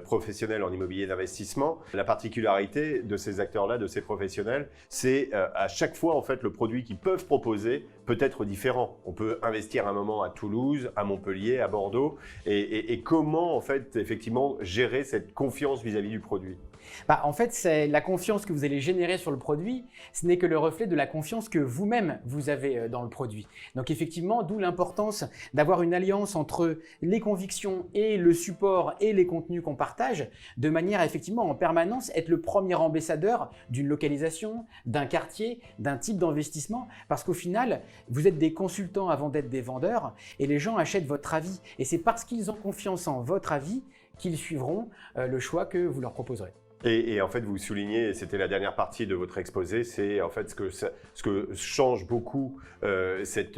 professionnels en immobilier d'investissement. La particularité de ces acteurs-là, de ces professionnels, c'est à chaque fois, en fait, le produit qu'ils peuvent proposer peut être différent. On peut investir un moment à Toulouse, à Montpellier, à Bordeaux. Et comment, en fait, effectivement, gérer cette confiance vis-à-vis du produit ? En fait, c'est la confiance que vous allez générer sur le produit, ce n'est que le reflet de la confiance que vous-même vous avez dans le produit. Donc effectivement, d'où l'importance d'avoir une alliance entre les convictions et le support et les contenus qu'on partage, de manière à effectivement en permanence être le premier ambassadeur d'une localisation, d'un quartier, d'un type d'investissement, parce qu'au final, vous êtes des consultants avant d'être des vendeurs et les gens achètent votre avis. Et c'est parce qu'ils ont confiance en votre avis qu'ils suivront le choix que vous leur proposerez. Et en fait, vous soulignez, et c'était la dernière partie de votre exposé, c'est en fait ce que change beaucoup cet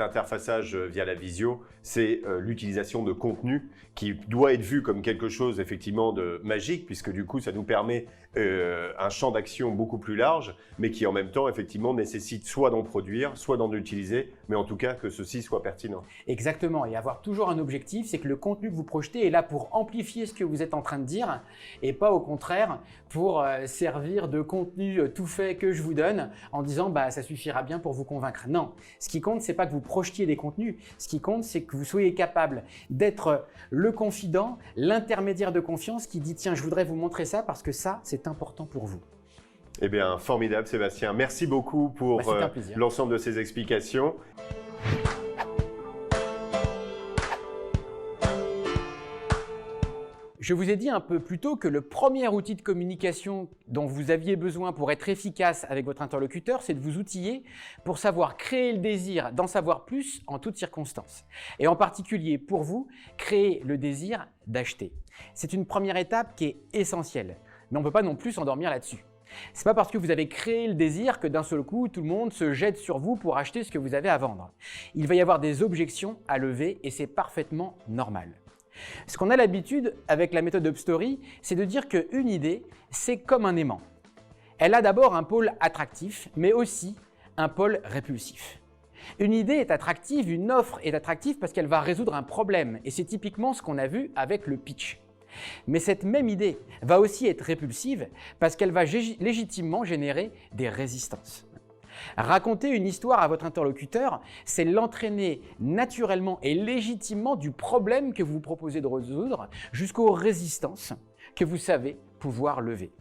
interfaçage via la visio, c'est l'utilisation de contenu qui doit être vu comme quelque chose effectivement de magique, puisque du coup, ça nous permet un champ d'action beaucoup plus large, mais qui en même temps effectivement nécessite soit d'en produire, soit d'en utiliser, mais en tout cas que ceci soit pertinent. Exactement, et avoir toujours un objectif, c'est que le contenu que vous projetez est là pour amplifier ce que vous êtes en train de dire, et pas au contraire pour servir de contenu tout fait que je vous donne en disant ça suffira bien pour vous convaincre. Non, ce qui compte, c'est pas que vous projetiez des contenus, ce qui compte, c'est que vous soyez capable d'être le confident, l'intermédiaire de confiance qui dit tiens, je voudrais vous montrer ça parce que ça, c'est important pour vous. Eh bien, formidable Sébastien. Merci beaucoup pour l'ensemble de ces explications. Je vous ai dit un peu plus tôt que le premier outil de communication dont vous aviez besoin pour être efficace avec votre interlocuteur, c'est de vous outiller pour savoir créer le désir d'en savoir plus en toutes circonstances. Et en particulier pour vous, créer le désir d'acheter. C'est une première étape qui est essentielle, mais on ne peut pas non plus s'endormir là-dessus. C'est pas parce que vous avez créé le désir que d'un seul coup, tout le monde se jette sur vous pour acheter ce que vous avez à vendre. Il va y avoir des objections à lever et c'est parfaitement normal. Ce qu'on a l'habitude avec la méthode Upstory, c'est de dire qu'une idée, c'est comme un aimant. Elle a d'abord un pôle attractif, mais aussi un pôle répulsif. Une idée est attractive, une offre est attractive parce qu'elle va résoudre un problème. Et c'est typiquement ce qu'on a vu avec le pitch. Mais cette même idée va aussi être répulsive parce qu'elle va légitimement générer des résistances. Raconter une histoire à votre interlocuteur, c'est l'entraîner naturellement et légitimement du problème que vous proposez de résoudre jusqu'aux résistances que vous savez pouvoir lever.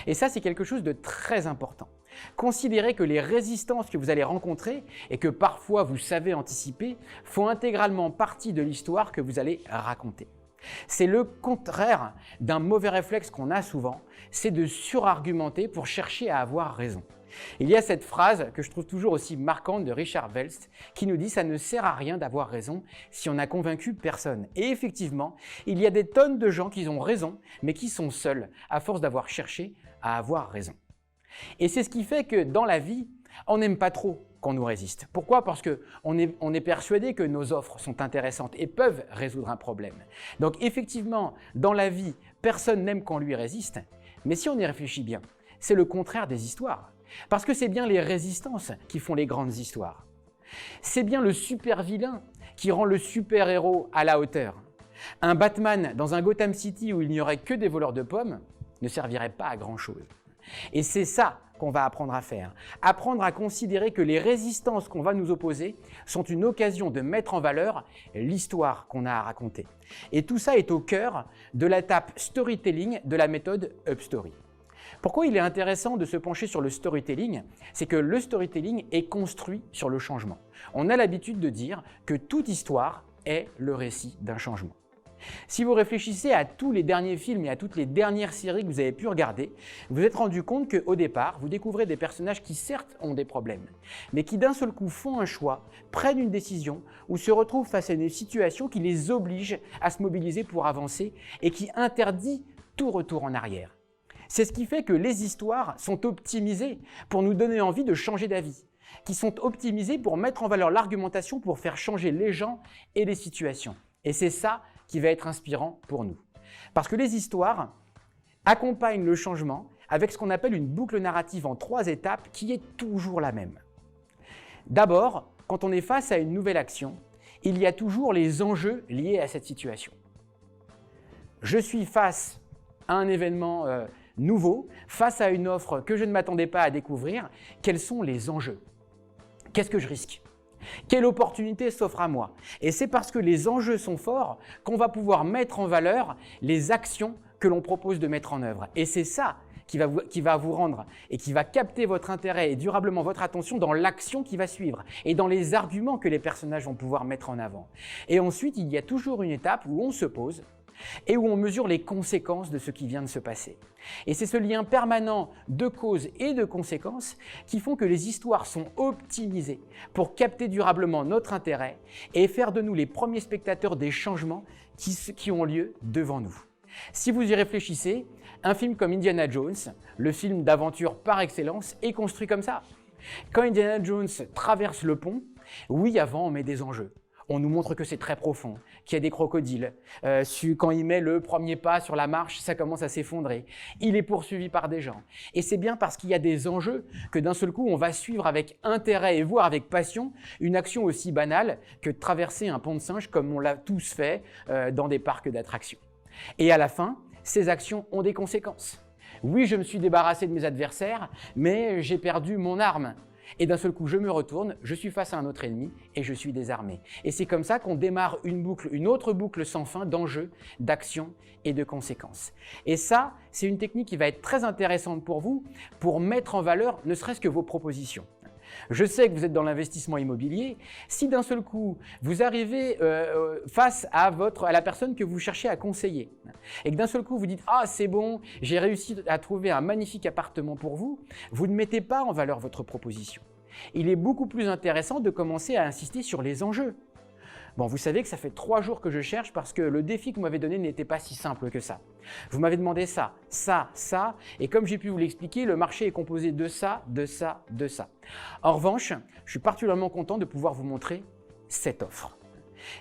Et ça, c'est quelque chose de très important. Considérez que les résistances que vous allez rencontrer et que parfois vous savez anticiper font intégralement partie de l'histoire que vous allez raconter. C'est le contraire d'un mauvais réflexe qu'on a souvent, c'est de surargumenter pour chercher à avoir raison. Il y a cette phrase que je trouve toujours aussi marquante de Richard Welst qui nous dit « ça ne sert à rien d'avoir raison si on n'a convaincu personne ». Et effectivement, il y a des tonnes de gens qui ont raison, mais qui sont seuls à force d'avoir cherché à avoir raison. Et c'est ce qui fait que dans la vie, on n'aime pas trop qu'on nous résiste. Pourquoi? Parce qu'on est persuadé que nos offres sont intéressantes et peuvent résoudre un problème. Donc effectivement, dans la vie, personne n'aime qu'on lui résiste, mais si on y réfléchit bien, c'est le contraire des histoires. Parce que c'est bien les résistances qui font les grandes histoires. C'est bien le super vilain qui rend le super héros à la hauteur. Un Batman dans un Gotham City où il n'y aurait que des voleurs de pommes ne servirait pas à grand chose. Et c'est ça qu'on va apprendre à faire. Apprendre à considérer que les résistances qu'on va nous opposer sont une occasion de mettre en valeur l'histoire qu'on a à raconter. Et tout ça est au cœur de l'étape storytelling de la méthode UpStory. Pourquoi il est intéressant de se pencher sur le storytelling? C'est que le storytelling est construit sur le changement. On a l'habitude de dire que toute histoire est le récit d'un changement. Si vous réfléchissez à tous les derniers films et à toutes les dernières séries que vous avez pu regarder, vous vous êtes rendu compte qu'au départ, vous découvrez des personnages qui certes ont des problèmes, mais qui d'un seul coup font un choix, prennent une décision ou se retrouvent face à une situation qui les oblige à se mobiliser pour avancer et qui interdit tout retour en arrière. C'est ce qui fait que les histoires sont optimisées pour nous donner envie de changer d'avis, qui sont optimisées pour mettre en valeur l'argumentation pour faire changer les gens et les situations. Et c'est ça qui va être inspirant pour nous. Parce que les histoires accompagnent le changement avec ce qu'on appelle une boucle narrative en 3 étapes qui est toujours la même. D'abord, quand on est face à une nouvelle action, il y a toujours les enjeux liés à cette situation. Je suis face à un événement nouveau, face à une offre que je ne m'attendais pas à découvrir. Quels sont les enjeux? Qu'est-ce que je risque? Quelle opportunité s'offre à moi? Et c'est parce que les enjeux sont forts qu'on va pouvoir mettre en valeur les actions que l'on propose de mettre en œuvre. Et c'est ça qui va vous rendre et qui va capter votre intérêt et durablement votre attention dans l'action qui va suivre et dans les arguments que les personnages vont pouvoir mettre en avant. Et ensuite, il y a toujours une étape où on se pose et où on mesure les conséquences de ce qui vient de se passer. Et c'est ce lien permanent de cause et de conséquences qui font que les histoires sont optimisées pour capter durablement notre intérêt et faire de nous les premiers spectateurs des changements qui ont lieu devant nous. Si vous y réfléchissez, un film comme Indiana Jones, le film d'aventure par excellence, est construit comme ça. Quand Indiana Jones traverse le pont, oui, avant on met des enjeux. On nous montre que c'est très profond, qu'il y a des crocodiles. Quand il met le premier pas sur la marche, ça commence à s'effondrer. Il est poursuivi par des gens. Et c'est bien parce qu'il y a des enjeux que d'un seul coup, on va suivre avec intérêt et voire avec passion une action aussi banale que de traverser un pont de singe comme on l'a tous fait dans des parcs d'attractions. Et à la fin, ces actions ont des conséquences. Oui, je me suis débarrassé de mes adversaires, mais j'ai perdu mon arme. Et d'un seul coup, je me retourne, je suis face à un autre ennemi et je suis désarmé. Et c'est comme ça qu'on démarre une autre boucle sans fin d'enjeux, d'actions et de conséquences. Et ça, c'est une technique qui va être très intéressante pour vous pour mettre en valeur ne serait-ce que vos propositions. Je sais que vous êtes dans l'investissement immobilier. Si d'un seul coup, vous arrivez face à la personne que vous cherchez à conseiller et que d'un seul coup, vous dites « Ah, c'est bon, j'ai réussi à trouver un magnifique appartement pour vous », vous ne mettez pas en valeur votre proposition. Il est beaucoup plus intéressant de commencer à insister sur les enjeux. Bon, vous savez que ça fait 3 jours que je cherche parce que le défi que vous m'avez donné n'était pas si simple que ça. Vous m'avez demandé ça, ça, ça, et comme j'ai pu vous l'expliquer, le marché est composé de ça, de ça, de ça. En revanche, je suis particulièrement content de pouvoir vous montrer cette offre.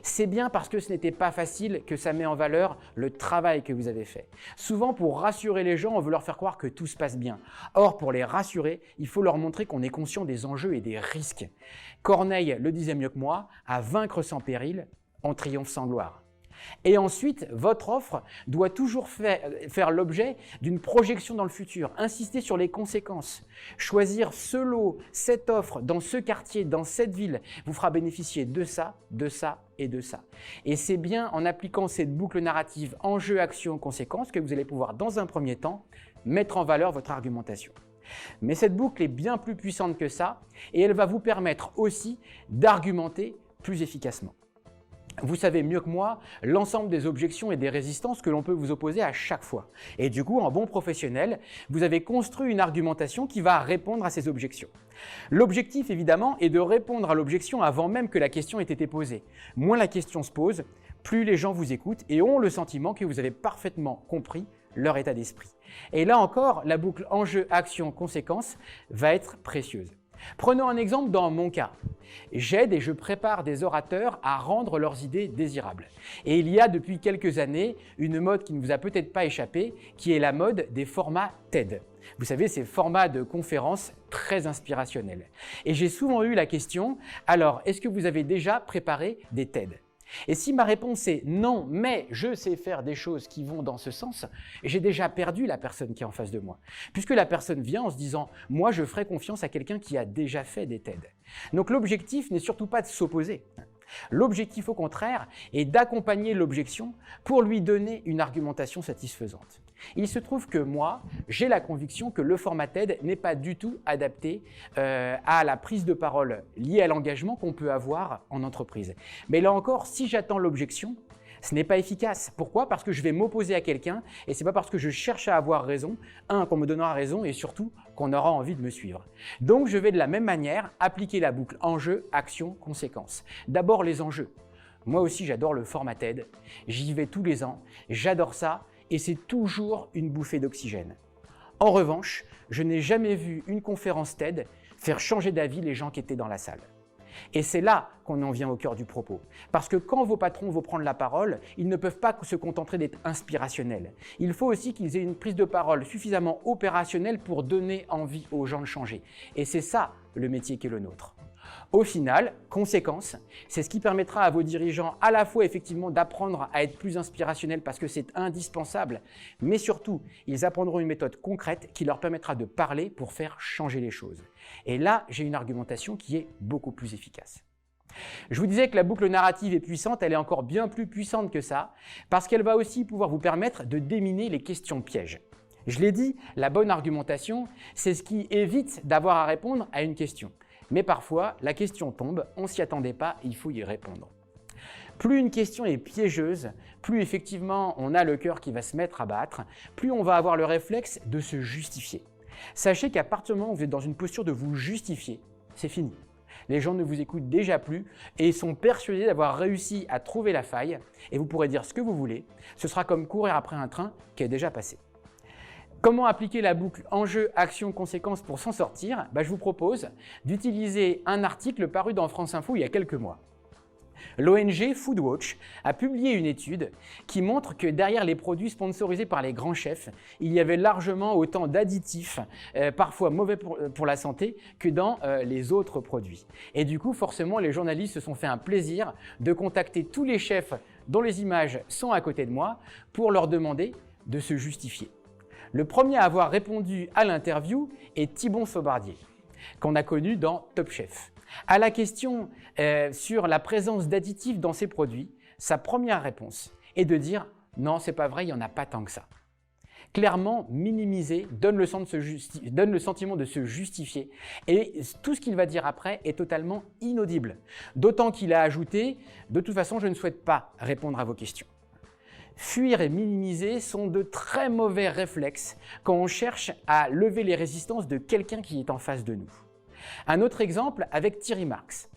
C'est bien parce que ce n'était pas facile que ça met en valeur le travail que vous avez fait. Souvent, pour rassurer les gens, on veut leur faire croire que tout se passe bien. Or, pour les rassurer, il faut leur montrer qu'on est conscient des enjeux et des risques. Corneille le disait mieux que moi, à vaincre sans péril, on triomphe sans gloire. Et ensuite, votre offre doit toujours faire l'objet d'une projection dans le futur, insister sur les conséquences. Choisir ce lot, cette offre, dans ce quartier, dans cette ville, vous fera bénéficier de ça et de ça. Et c'est bien en appliquant cette boucle narrative enjeu, action, conséquence que vous allez pouvoir, dans un premier temps, mettre en valeur votre argumentation. Mais cette boucle est bien plus puissante que ça et elle va vous permettre aussi d'argumenter plus efficacement. Vous savez mieux que moi l'ensemble des objections et des résistances que l'on peut vous opposer à chaque fois. Et du coup, en bon professionnel, vous avez construit une argumentation qui va répondre à ces objections. L'objectif, évidemment, est de répondre à l'objection avant même que la question ait été posée. Moins la question se pose, plus les gens vous écoutent et ont le sentiment que vous avez parfaitement compris leur état d'esprit. Et là encore, la boucle enjeu, action, conséquence va être précieuse. Prenons un exemple dans mon cas. J'aide et je prépare des orateurs à rendre leurs idées désirables. Et il y a depuis quelques années une mode qui ne vous a peut-être pas échappé, qui est la mode des formats TED. Vous savez, ces formats de conférences très inspirationnels. Et j'ai souvent eu la question, alors, est-ce que vous avez déjà préparé des TED ? Et si ma réponse est non, mais je sais faire des choses qui vont dans ce sens, j'ai déjà perdu la personne qui est en face de moi. Puisque la personne vient en se disant « moi, je ferai confiance à quelqu'un qui a déjà fait des TED ». Donc l'objectif n'est surtout pas de s'opposer. L'objectif, au contraire, est d'accompagner l'objection pour lui donner une argumentation satisfaisante. Il se trouve que moi, j'ai la conviction que le format TED n'est pas du tout adapté à la prise de parole liée à l'engagement qu'on peut avoir en entreprise. Mais là encore, si j'attends l'objection, ce n'est pas efficace. Pourquoi ? Parce que je vais m'opposer à quelqu'un et ce n'est pas parce que je cherche à avoir raison, qu'on me donnera raison et surtout qu'on aura envie de me suivre. Donc je vais de la même manière appliquer la boucle enjeu, action, conséquence. D'abord les enjeux. Moi aussi j'adore le format TED, j'y vais tous les ans, j'adore ça. Et c'est toujours une bouffée d'oxygène. En revanche, je n'ai jamais vu une conférence TED faire changer d'avis les gens qui étaient dans la salle. Et c'est là qu'on en vient au cœur du propos. Parce que quand vos patrons vont prendre la parole, ils ne peuvent pas se contenter d'être inspirationnels. Il faut aussi qu'ils aient une prise de parole suffisamment opérationnelle pour donner envie aux gens de changer. Et c'est ça le métier qui est le nôtre. Au final, conséquence, c'est ce qui permettra à vos dirigeants à la fois effectivement d'apprendre à être plus inspirationnels parce que c'est indispensable, mais surtout, ils apprendront une méthode concrète qui leur permettra de parler pour faire changer les choses. Et là, j'ai une argumentation qui est beaucoup plus efficace. Je vous disais que la boucle narrative est puissante, elle est encore bien plus puissante que ça, parce qu'elle va aussi pouvoir vous permettre de déminer les questions pièges. Je l'ai dit, la bonne argumentation, c'est ce qui évite d'avoir à répondre à une question. Mais parfois, la question tombe, on ne s'y attendait pas, il faut y répondre. Plus une question est piégeuse, plus effectivement on a le cœur qui va se mettre à battre, plus on va avoir le réflexe de se justifier. Sachez qu'à partir du moment où vous êtes dans une posture de vous justifier, c'est fini. Les gens ne vous écoutent déjà plus et sont persuadés d'avoir réussi à trouver la faille et vous pourrez dire ce que vous voulez, ce sera comme courir après un train qui est déjà passé. Comment appliquer la boucle enjeu, action, conséquence pour s'en sortir ? Je vous propose d'utiliser un article paru dans France Info il y a quelques mois. L'ONG Foodwatch a publié une étude qui montre que derrière les produits sponsorisés par les grands chefs, il y avait largement autant d'additifs, parfois mauvais pour la santé, que dans les autres produits. Et du coup, forcément, les journalistes se sont fait un plaisir de contacter tous les chefs dont les images sont à côté de moi pour leur demander de se justifier. Le premier à avoir répondu à l'interview est Thibon Saubardier, qu'on a connu dans Top Chef. À la question sur la présence d'additifs dans ses produits, sa première réponse est de dire « non, c'est pas vrai, il n'y en a pas tant que ça ». Clairement, minimiser donne le sentiment de se justifier et tout ce qu'il va dire après est totalement inaudible. D'autant qu'il a ajouté « de toute façon, je ne souhaite pas répondre à vos questions ». Fuir et minimiser sont de très mauvais réflexes quand on cherche à lever les résistances de quelqu'un qui est en face de nous. Un autre exemple avec Thierry Marx.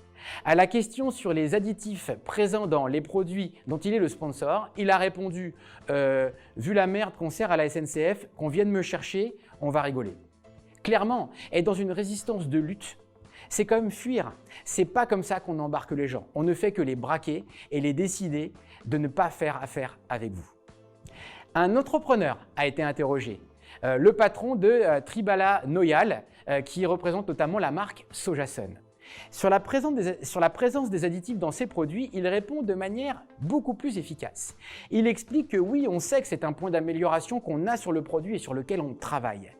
À la question sur les additifs présents dans les produits dont il est le sponsor, il a répondu « vu la merde qu'on sert à la SNCF, qu'on vienne me chercher, on va rigoler ». Clairement, être dans une résistance de lutte, C'est comme fuir. C'est pas comme ça qu'on embarque les gens. On ne fait que les braquer et les décider de ne pas faire affaire avec vous. Un entrepreneur a été interrogé. Le patron de Tribala Noyal, qui représente notamment la marque Sojasun. Sur la présence des additifs dans ses produits, il répond de manière beaucoup plus efficace. Il explique que oui, on sait que c'est un point d'amélioration qu'on a sur le produit et sur lequel on travaille.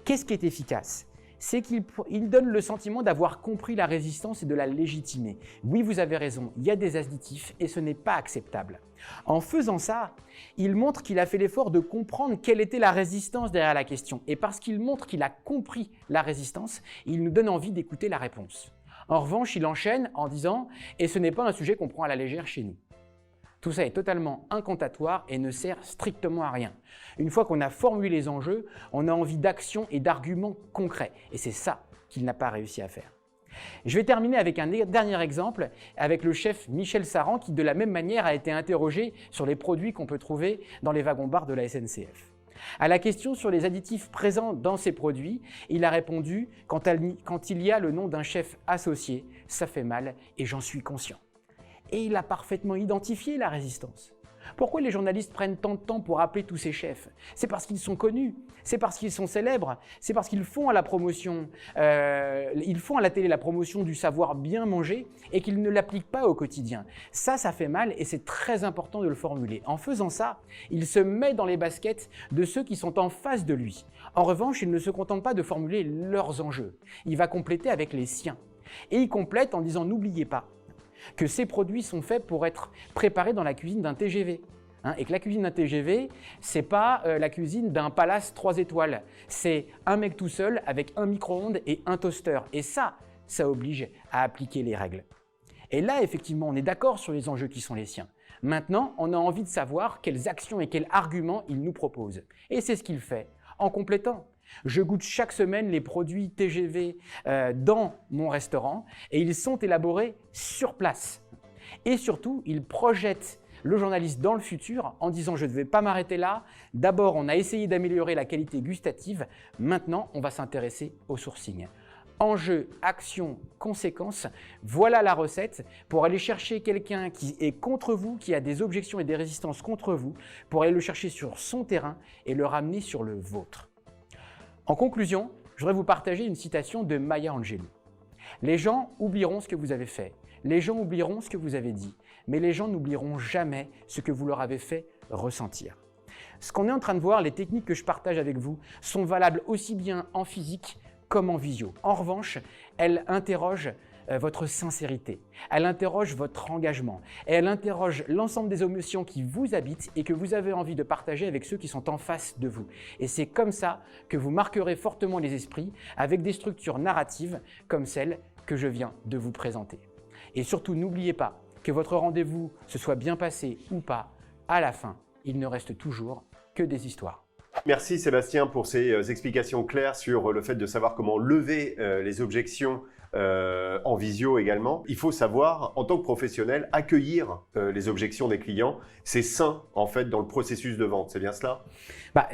Qu'est-ce qui est efficace ? C'est qu'il donne le sentiment d'avoir compris la résistance et de la légitimer. Oui, vous avez raison, il y a des additifs et ce n'est pas acceptable. En faisant ça, il montre qu'il a fait l'effort de comprendre quelle était la résistance derrière la question. Et parce qu'il montre qu'il a compris la résistance, il nous donne envie d'écouter la réponse. En revanche, il enchaîne en disant « et ce n'est pas un sujet qu'on prend à la légère chez nous ». Tout ça est totalement incantatoire et ne sert strictement à rien. Une fois qu'on a formulé les enjeux, on a envie d'actions et d'arguments concrets. Et c'est ça qu'il n'a pas réussi à faire. Je vais terminer avec un dernier exemple, avec le chef Michel Saran, qui de la même manière a été interrogé sur les produits qu'on peut trouver dans les wagons-bars de la SNCF. À la question sur les additifs présents dans ces produits, il a répondu « Quand il y a le nom d'un chef associé, ça fait mal et j'en suis conscient ». Et il a parfaitement identifié la résistance. Pourquoi les journalistes prennent tant de temps pour appeler tous ces chefs? C'est parce qu'ils sont connus, c'est parce qu'ils sont célèbres, c'est parce qu'ils font à la promotion, ils font à la télé la promotion du savoir bien manger et qu'ils ne l'appliquent pas au quotidien. Ça fait mal et c'est très important de le formuler. En faisant ça, il se met dans les baskets de ceux qui sont en face de lui. En revanche, il ne se contente pas de formuler leurs enjeux. Il va compléter avec les siens. Et il complète en disant « N'oubliez pas que ces produits sont faits pour être préparés dans la cuisine d'un TGV. Et que la cuisine d'un TGV, c'est pas la cuisine d'un palace 3 étoiles. C'est un mec tout seul avec un micro-ondes et un toaster. Et ça oblige à appliquer les règles. Et là, effectivement, on est d'accord sur les enjeux qui sont les siens. Maintenant, on a envie de savoir quelles actions et quels arguments il nous propose. Et c'est ce qu'il fait en complétant. Je goûte chaque semaine les produits TGV dans mon restaurant et ils sont élaborés sur place. Et surtout, il projette le journaliste dans le futur en disant « je ne vais pas m'arrêter là, d'abord on a essayé d'améliorer la qualité gustative, maintenant on va s'intéresser au sourcing ». Enjeu, action, conséquence, voilà la recette pour aller chercher quelqu'un qui est contre vous, qui a des objections et des résistances contre vous, pour aller le chercher sur son terrain et le ramener sur le vôtre. En conclusion, je voudrais vous partager une citation de Maya Angelou. « Les gens oublieront ce que vous avez fait, les gens oublieront ce que vous avez dit, mais les gens n'oublieront jamais ce que vous leur avez fait ressentir. » Ce qu'on est en train de voir, les techniques que je partage avec vous, sont valables aussi bien en physique comme en visio. En revanche, elles interrogent votre sincérité, elle interroge votre engagement et elle interroge l'ensemble des émotions qui vous habitent et que vous avez envie de partager avec ceux qui sont en face de vous. Et c'est comme ça que vous marquerez fortement les esprits avec des structures narratives comme celle que je viens de vous présenter. Et surtout, n'oubliez pas que votre rendez-vous se soit bien passé ou pas, à la fin, il ne reste toujours que des histoires. Merci Sébastien pour ces explications claires sur le fait de savoir comment lever les objections en visio également. Il faut savoir, en tant que professionnel, accueillir les objections des clients. C'est sain, en fait, dans le processus de vente. C'est bien cela?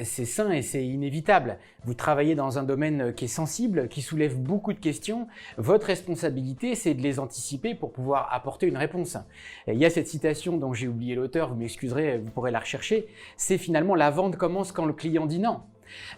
C'est sain et c'est inévitable. Vous travaillez dans un domaine qui est sensible, qui soulève beaucoup de questions. Votre responsabilité, c'est de les anticiper pour pouvoir apporter une réponse. Et il y a cette citation dont j'ai oublié l'auteur, vous m'excuserez, vous pourrez la rechercher. C'est finalement « la vente commence quand le client dit non ».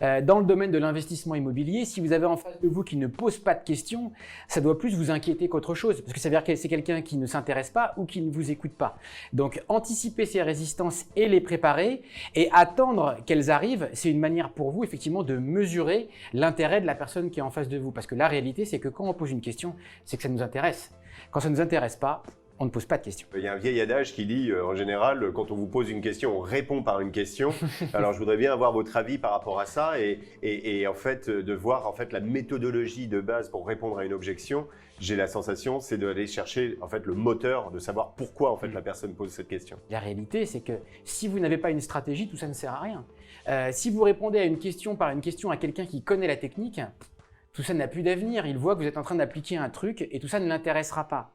Dans le domaine de l'investissement immobilier, si vous avez en face de vous qui ne pose pas de questions, ça doit plus vous inquiéter qu'autre chose, parce que ça veut dire que c'est quelqu'un qui ne s'intéresse pas ou qui ne vous écoute pas. Donc, anticiper ces résistances et les préparer et attendre qu'elles arrivent, c'est une manière pour vous, effectivement, de mesurer l'intérêt de la personne qui est en face de vous. Parce que la réalité, c'est que quand on pose une question, c'est que ça nous intéresse. Quand ça ne nous intéresse pas, on ne pose pas de questions. Il y a un vieil adage qui dit, en général, quand on vous pose une question, on répond par une question. Alors, je voudrais bien avoir votre avis par rapport à ça et en fait, de voir en fait la méthodologie de base pour répondre à une objection. J'ai la sensation, c'est d'aller chercher en fait le moteur, de savoir pourquoi en fait la personne pose cette question. La réalité, c'est que si vous n'avez pas une stratégie, tout ça ne sert à rien. Si vous répondez à une question par une question à quelqu'un qui connaît la technique, Tout ça n'a plus d'avenir. Il voit que vous êtes en train d'appliquer un truc et tout ça ne l'intéressera pas.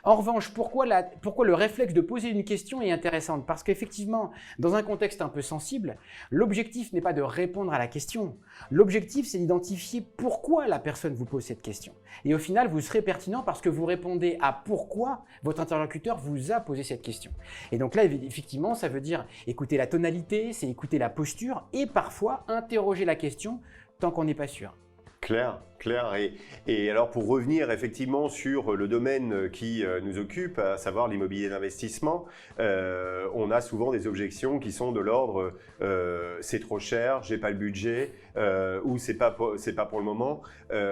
En revanche, pourquoi le réflexe de poser une question est intéressant? Parce qu'effectivement, dans un contexte un peu sensible, l'objectif n'est pas de répondre à la question. L'objectif, c'est d'identifier pourquoi la personne vous pose cette question. Et au final, vous serez pertinent parce que vous répondez à pourquoi votre interlocuteur vous a posé cette question. Et donc là, effectivement, ça veut dire écouter la tonalité, c'est écouter la posture et parfois interroger la question tant qu'on n'est pas sûr. Clair, clair. Et alors pour revenir effectivement sur le domaine qui nous occupe, à savoir l'immobilier d'investissement, on a souvent des objections qui sont de l'ordre c'est trop cher, j'ai pas le budget, ou c'est pas pour le moment,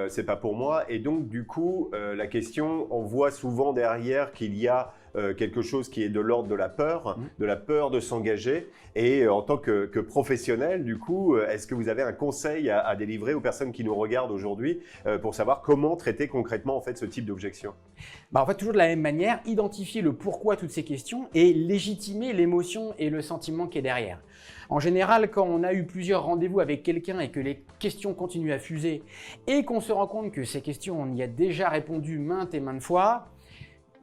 c'est pas pour moi. Et donc du coup, la question, on voit souvent derrière qu'il y a quelque chose qui est de l'ordre de la peur de s'engager. Et en tant que professionnel, du coup, est-ce que vous avez un conseil à délivrer aux personnes qui nous regardent aujourd'hui pour savoir comment traiter concrètement en fait ce type d'objection? En fait, toujours de la même manière, identifier le pourquoi toutes ces questions et légitimer l'émotion et le sentiment qui est derrière. En général, quand on a eu plusieurs rendez-vous avec quelqu'un et que les questions continuent à fuser et qu'on se rend compte que ces questions, on y a déjà répondu maintes et maintes fois,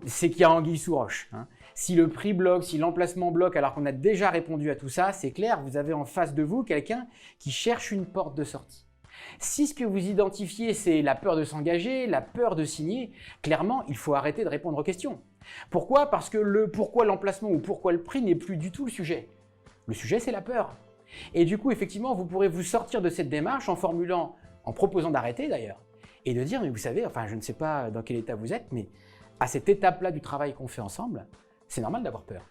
c'est qu'il y a anguille sous roche. Si le prix bloque, si l'emplacement bloque alors qu'on a déjà répondu à tout ça, c'est clair, vous avez en face de vous quelqu'un qui cherche une porte de sortie. Si ce que vous identifiez, c'est la peur de s'engager, la peur de signer, clairement, il faut arrêter de répondre aux questions. Pourquoi? Parce que le pourquoi l'emplacement ou pourquoi le prix n'est plus du tout le sujet. Le sujet, c'est la peur. Et du coup, effectivement, vous pourrez vous sortir de cette démarche en proposant d'arrêter d'ailleurs, et de dire, mais vous savez, enfin, je ne sais pas dans quel état vous êtes, mais à cette étape-là du travail qu'on fait ensemble, c'est normal d'avoir peur.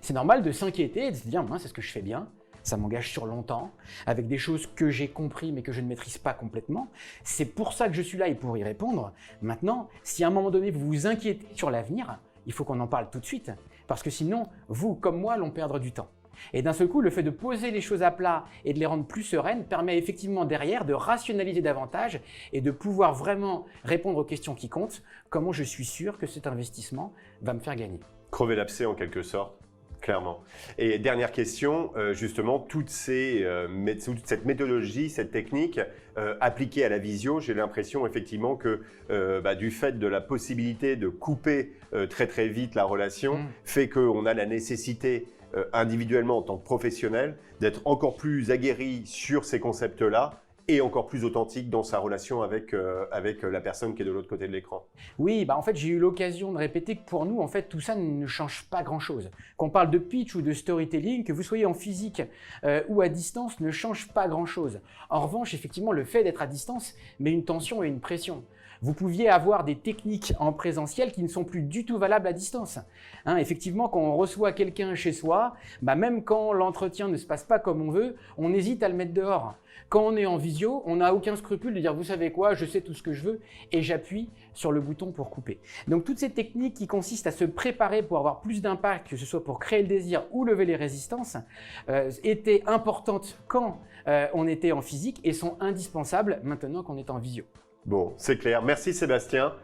C'est normal de s'inquiéter et de se dire, mince, est-ce que je fais bien? Ça m'engage sur longtemps, avec des choses que j'ai compris mais que je ne maîtrise pas complètement. C'est pour ça que je suis là et pour y répondre. Maintenant, si à un moment donné vous vous inquiétez sur l'avenir, il faut qu'on en parle tout de suite. Parce que sinon, vous comme moi allons perdre du temps. Et d'un seul coup, le fait de poser les choses à plat et de les rendre plus sereines permet effectivement derrière de rationaliser davantage et de pouvoir vraiment répondre aux questions qui comptent. Comment je suis sûr que cet investissement va me faire gagner? Crever l'abcès en quelque sorte. Clairement. Et dernière question, justement, toute cette méthodologie, cette technique appliquée à la visio, j'ai l'impression effectivement que du fait de la possibilité de couper très très vite la relation, fait qu'on a la nécessité individuellement en tant que professionnel d'être encore plus aguerri sur ces concepts-là et encore plus authentique dans sa relation avec la personne qui est de l'autre côté de l'écran. Oui, en fait, j'ai eu l'occasion de répéter que pour nous, en fait, tout ça ne change pas grand-chose. Qu'on parle de pitch ou de storytelling, que vous soyez en physique ou à distance, ne change pas grand-chose. En revanche, effectivement, le fait d'être à distance met une tension et une pression. Vous pouviez avoir des techniques en présentiel qui ne sont plus du tout valables à distance. Effectivement, quand on reçoit quelqu'un chez soi, même quand l'entretien ne se passe pas comme on veut, on hésite à le mettre dehors. Quand on est en visio, on n'a aucun scrupule de dire « vous savez quoi, je sais tout ce que je veux » et j'appuie sur le bouton pour couper. Donc toutes ces techniques qui consistent à se préparer pour avoir plus d'impact, que ce soit pour créer le désir ou lever les résistances, étaient importantes quand on était en physique et sont indispensables maintenant qu'on est en visio. Bon, c'est clair. Merci Sébastien.